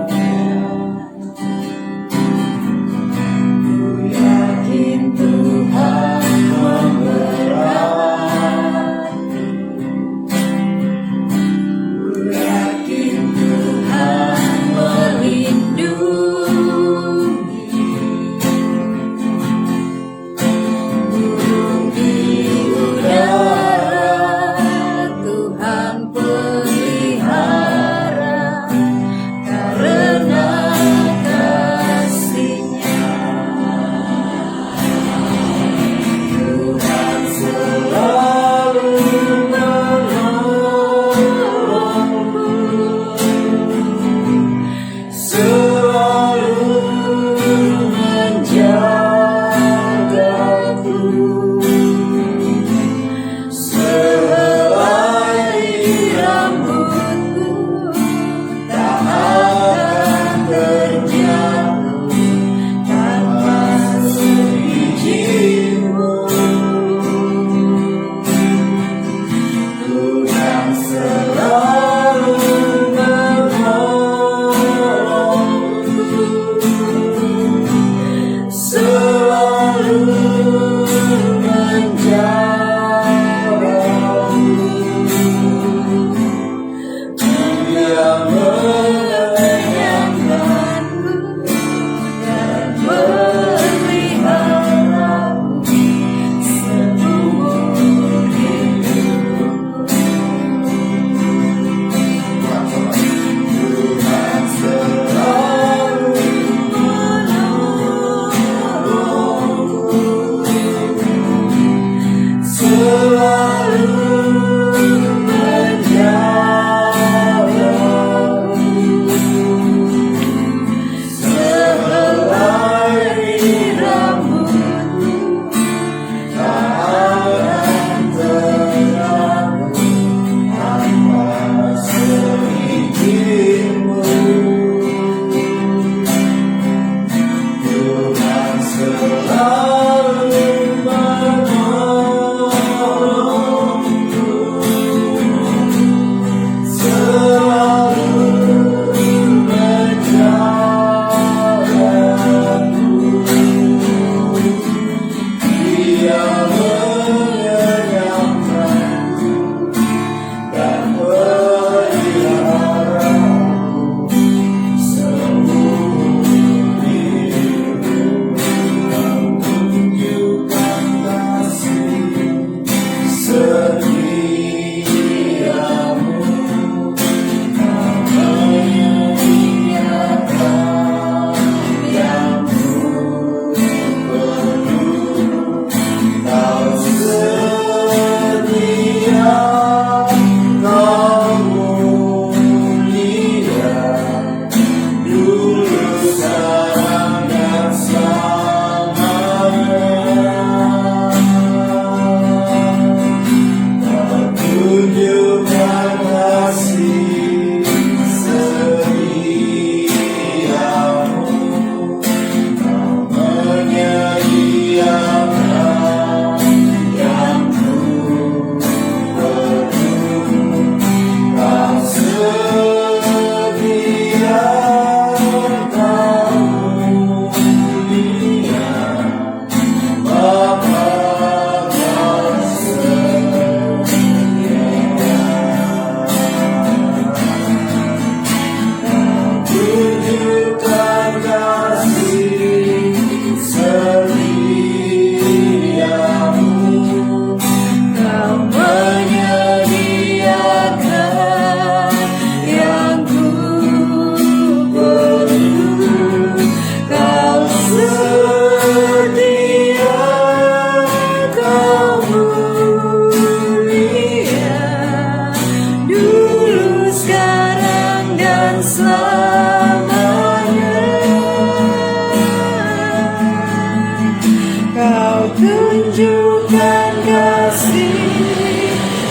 [SPEAKER 6] Kau tunjukkan kasih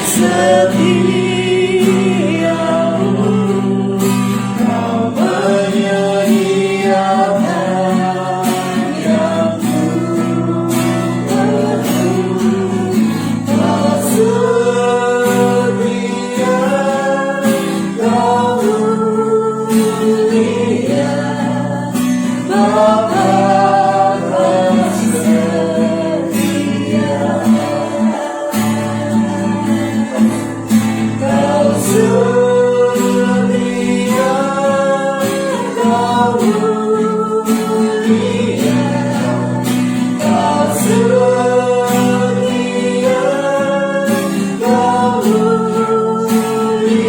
[SPEAKER 6] setiamu, Kau menyediakan yang Kau setia, Kau mulia, Bapa setia. Kau setia, Kau mulia, Kau setia, Kau mulia,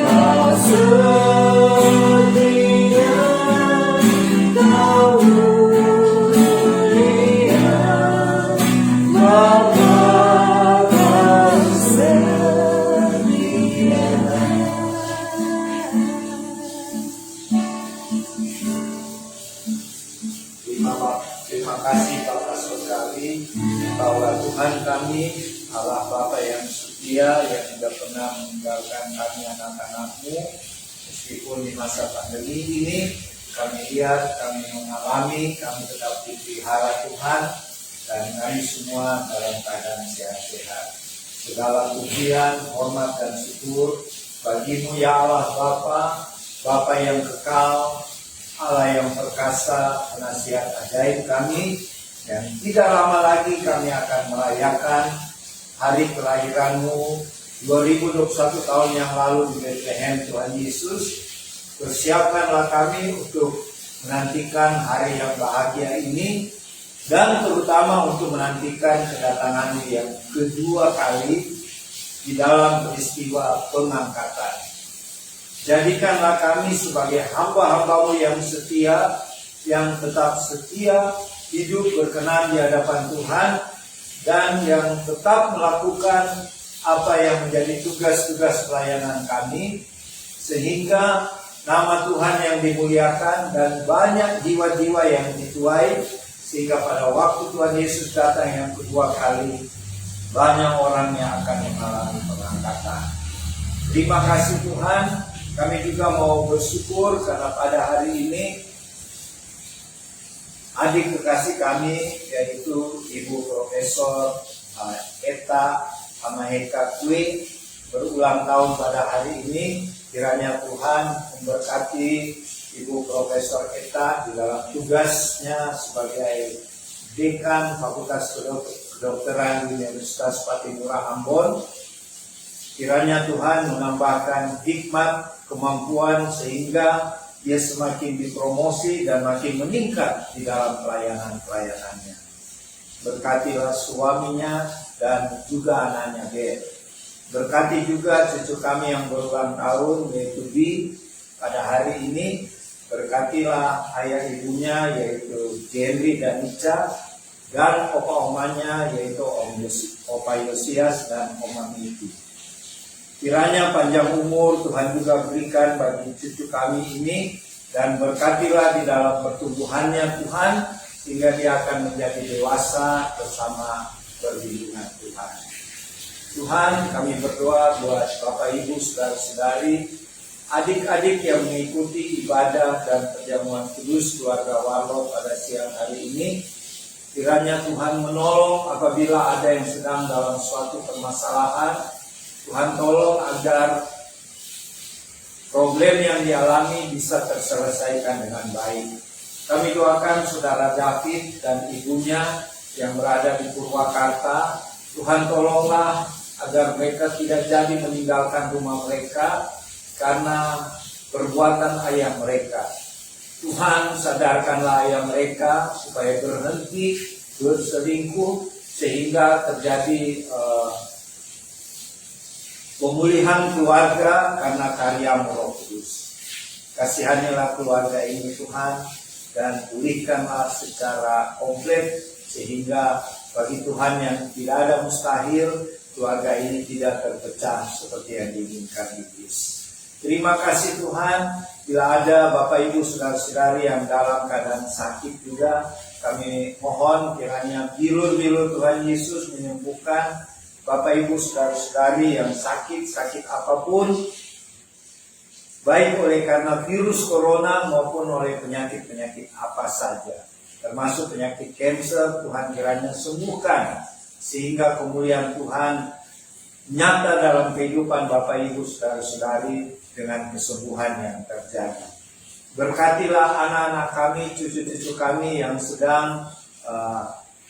[SPEAKER 6] Kau setia, Kau mulia, Bapa kau setia.
[SPEAKER 1] Terima kasih Bapak Surgawi bahwa Tuhan kami Allah Bapa yang setia yang tidak pernah meninggalkan kami anak-anak-Mu meskipun di masa pandemi ini kami lihat, kami mengalami, kami tetap dipelihara Tuhan dan kami semua dalam keadaan sehat-sehat. Segala pujian, hormat dan syukur bagi-Mu ya Allah Bapa, Bapa yang kekal, Allah yang perkasa, penasihat ajaib kami, dan tidak lama lagi kami akan merayakan hari kelahiran-Mu 2021 tahun yang lalu di Bethlehem Tuhan Yesus. Persiapkanlah kami untuk menantikan hari yang bahagia ini dan terutama untuk menantikan kedatangan-Mu yang kedua kali di dalam peristiwa pengangkatan. Jadikanlah kami sebagai hamba-hamba-Mu yang setia, yang tetap setia, hidup berkenan di hadapan Tuhan, dan yang tetap melakukan apa yang menjadi tugas-tugas pelayanan kami, sehingga nama Tuhan yang dimuliakan dan banyak jiwa-jiwa yang dituai, sehingga pada waktu Tuhan Yesus datang yang kedua kali, banyak orang yang akan mengalami pengangkatan. Terima kasih Tuhan. Kami juga mau bersyukur karena pada hari ini adik kekasih kami yaitu Ibu Profesor Eta Amaheka Kwe berulang tahun pada hari ini. Kiranya Tuhan memberkati Ibu Profesor Eta di dalam tugasnya sebagai Dekan Fakultas Kedokteran Universitas Patimura Ambon. Kiranya Tuhan menambahkan hikmat, kemampuan sehingga dia semakin dipromosi dan makin meningkat di dalam pelayanan-pelayanannya. Berkatilah suaminya dan juga anaknya Ger. Berkati juga cucu kami yang berulang tahun yaitu Bi pada hari ini. Berkatilah ayah ibunya yaitu Jenry dan Ica dan opa-omanya yaitu Opa Yosias dan Oma Miti. Kiranya panjang umur Tuhan juga berikan bagi cucu kami ini dan berkatilah di dalam pertumbuhannya Tuhan sehingga dia akan menjadi dewasa bersama perlindungan Tuhan. Tuhan, kami berdoa buat Bapak Ibu saudara-saudari, adik-adik yang mengikuti ibadah dan perjamuan kudus keluarga Warlo pada siang hari ini. Kiranya Tuhan menolong apabila ada yang sedang dalam suatu permasalahan. Tuhan tolong agar problem yang dialami bisa terselesaikan dengan baik. Kami doakan saudara David dan ibunya yang berada di Purwakarta. Tuhan tolonglah agar mereka tidak jadi meninggalkan rumah mereka karena perbuatan ayah mereka. Tuhan sadarkanlah ayah mereka supaya berhenti berselingkuh sehingga terjadi pemulihan keluarga karena karya Roh Kudus. Kasihanilah keluarga ini Tuhan dan pulihkanlah secara komplit sehingga bagi Tuhan yang tidak ada mustahil, keluarga ini tidak terpecah seperti yang diinginkan iblis. Terima kasih Tuhan, bila ada Bapak Ibu saudara-saudari yang dalam keadaan sakit juga, kami mohon kiranya bilur-bilur Tuhan Yesus menyembuhkan Bapak Ibu saudara-saudari yang sakit apapun, baik oleh karena virus corona maupun oleh penyakit-penyakit apa saja, termasuk penyakit kanker. Tuhan kiranya sembuhkan sehingga kemuliaan Tuhan nyata dalam kehidupan Bapak Ibu saudara-saudari dengan kesembuhan yang terjadi. Berkatilah anak-anak kami, cucu-cucu kami yang sedang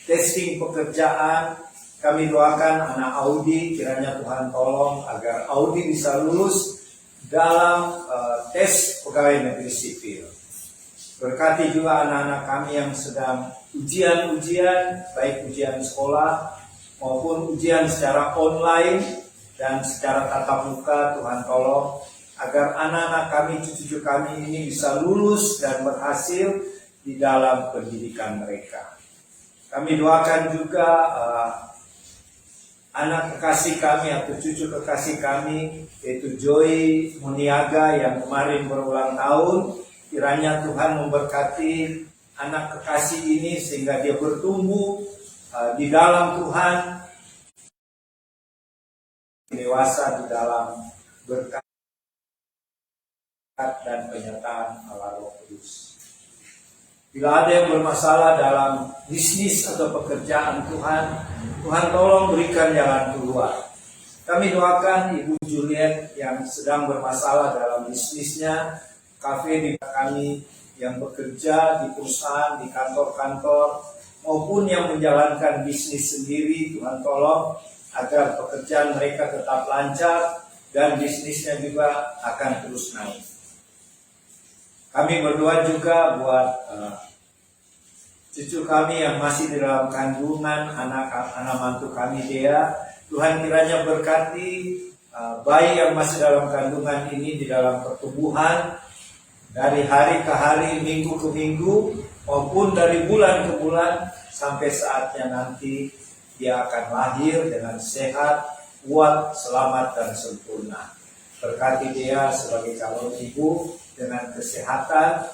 [SPEAKER 1] testing pekerjaan. Kami doakan anak Audi, kiranya Tuhan tolong agar Audi bisa lulus dalam tes pegawai negeri sipil. Berkati juga anak-anak kami yang sedang ujian-ujian, baik ujian sekolah maupun ujian secara online dan secara tatap muka. Tuhan tolong agar anak-anak kami, cucu-cucu kami ini bisa lulus dan berhasil di dalam pendidikan mereka. Kami doakan juga anak kekasih kami atau cucu kekasih kami, yaitu Joy Muniaga yang kemarin berulang tahun. Kiranya Tuhan memberkati anak kekasih ini sehingga dia bertumbuh di dalam Tuhan, dewasa di dalam berkat dan penyertaan Allah Roh Kudus. Bila ada yang bermasalah dalam bisnis atau pekerjaan Tuhan, Tuhan tolong berikan jalan keluar. Kami doakan Ibu Juliet yang sedang bermasalah dalam bisnisnya, kafe di kami yang bekerja di perusahaan, di kantor-kantor, maupun yang menjalankan bisnis sendiri. Tuhan tolong agar pekerjaan mereka tetap lancar dan bisnisnya juga akan terus naik. Kami berdoa juga buat cucu kami yang masih di dalam kandungan, anak mantu kami Dea. Tuhan kiranya berkati bayi yang masih dalam kandungan ini di dalam pertumbuhan dari hari ke hari, minggu ke minggu, maupun dari bulan ke bulan, sampai saatnya nanti dia akan lahir dengan sehat, kuat, selamat, dan sempurna. Berkati dia sebagai calon ibu dengan kesehatan,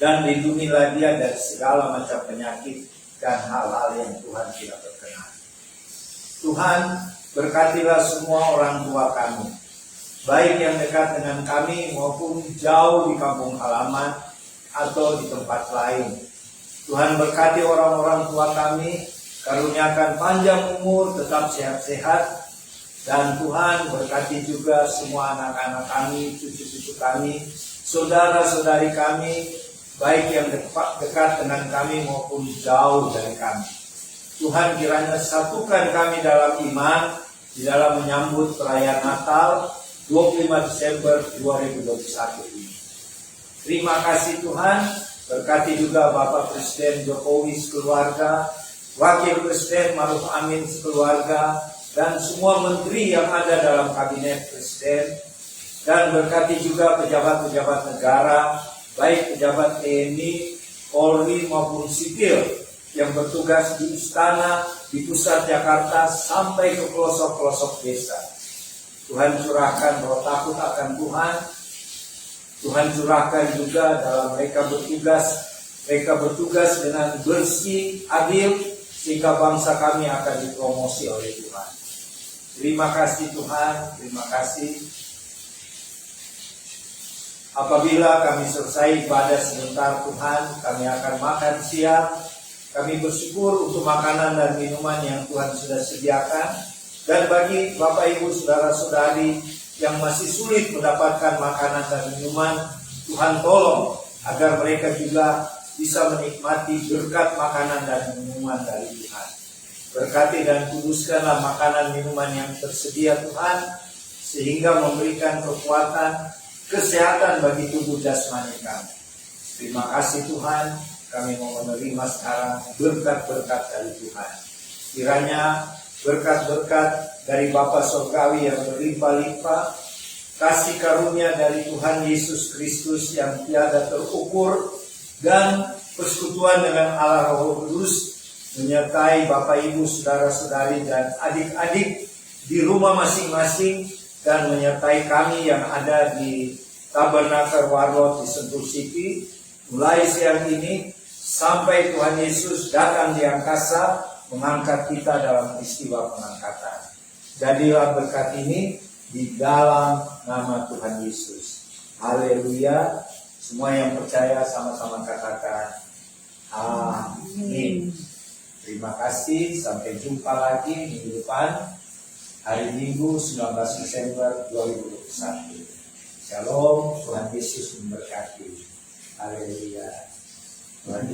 [SPEAKER 1] dan lindungilah dia dari segala macam penyakit dan hal-hal yang Tuhan tidak berkenan. Tuhan, berkatilah semua orang tua kami, baik yang dekat dengan kami maupun jauh di kampung halaman atau di tempat lain. Tuhan, berkati orang-orang tua kami, karuniakan panjang umur, tetap sehat-sehat. Dan Tuhan, berkati juga semua anak-anak kami, cucu-cucu kami, saudara-saudari kami, baik yang dekat dengan kami maupun jauh dari kami. Tuhan, kiranya satukan kami dalam iman di dalam menyambut perayaan Natal 25 Desember 2021 ini. Terima kasih Tuhan, berkati juga Bapak Presiden Jokowi sekeluarga, Wakil Presiden Maruf Amin sekeluarga, dan semua menteri yang ada dalam kabinet Presiden, dan berkati juga pejabat-pejabat negara, baik pejabat TNI, Polri maupun sipil yang bertugas di istana, di pusat Jakarta sampai ke pelosok-pelosok desa. Tuhan curahkan roh takut akan Tuhan. Tuhan curahkan juga dalam mereka bertugas dengan bersih, adil, sehingga bangsa kami akan dipromosi oleh Tuhan. Terima kasih Tuhan, terima kasih. Apabila kami selesai ibadah sebentar Tuhan, kami akan makan siang. Kami bersyukur untuk makanan dan minuman yang Tuhan sudah sediakan. Dan bagi Bapak Ibu Saudara-saudari yang masih sulit mendapatkan makanan dan minuman, Tuhan tolong agar mereka juga bisa menikmati berkat makanan dan minuman dari Tuhan. Berkati dan kuduskanlah makanan minuman yang tersedia Tuhan, sehingga memberikan kekuatan, kesehatan bagi tubuh jasmani kami. Terima kasih Tuhan, kami mau menerima sekarang berkat-berkat dari Tuhan. Kiranya berkat-berkat dari Bapa Surgawi yang berlimpah-limpah, kasih karunia dari Tuhan Yesus Kristus yang tiada terukur, dan persekutuan dengan Allah Roh Kudus menyertai Bapak Ibu Saudara-saudari dan adik-adik di rumah masing-masing, dan menyertai kami yang ada di Tabernakel Warlot di Sentul City mulai siang ini sampai Tuhan Yesus datang di angkasa mengangkat kita dalam peristiwa pengangkatan. Jadilah berkat ini di dalam nama Tuhan Yesus. Haleluya. Semua yang percaya sama-sama katakan amin. Terima kasih. Sampai jumpa lagi minggu depan. Hari Minggu 19 Desember 2021. Shalom. Tuhan Yesus memberkati. Haleluya. Tuhan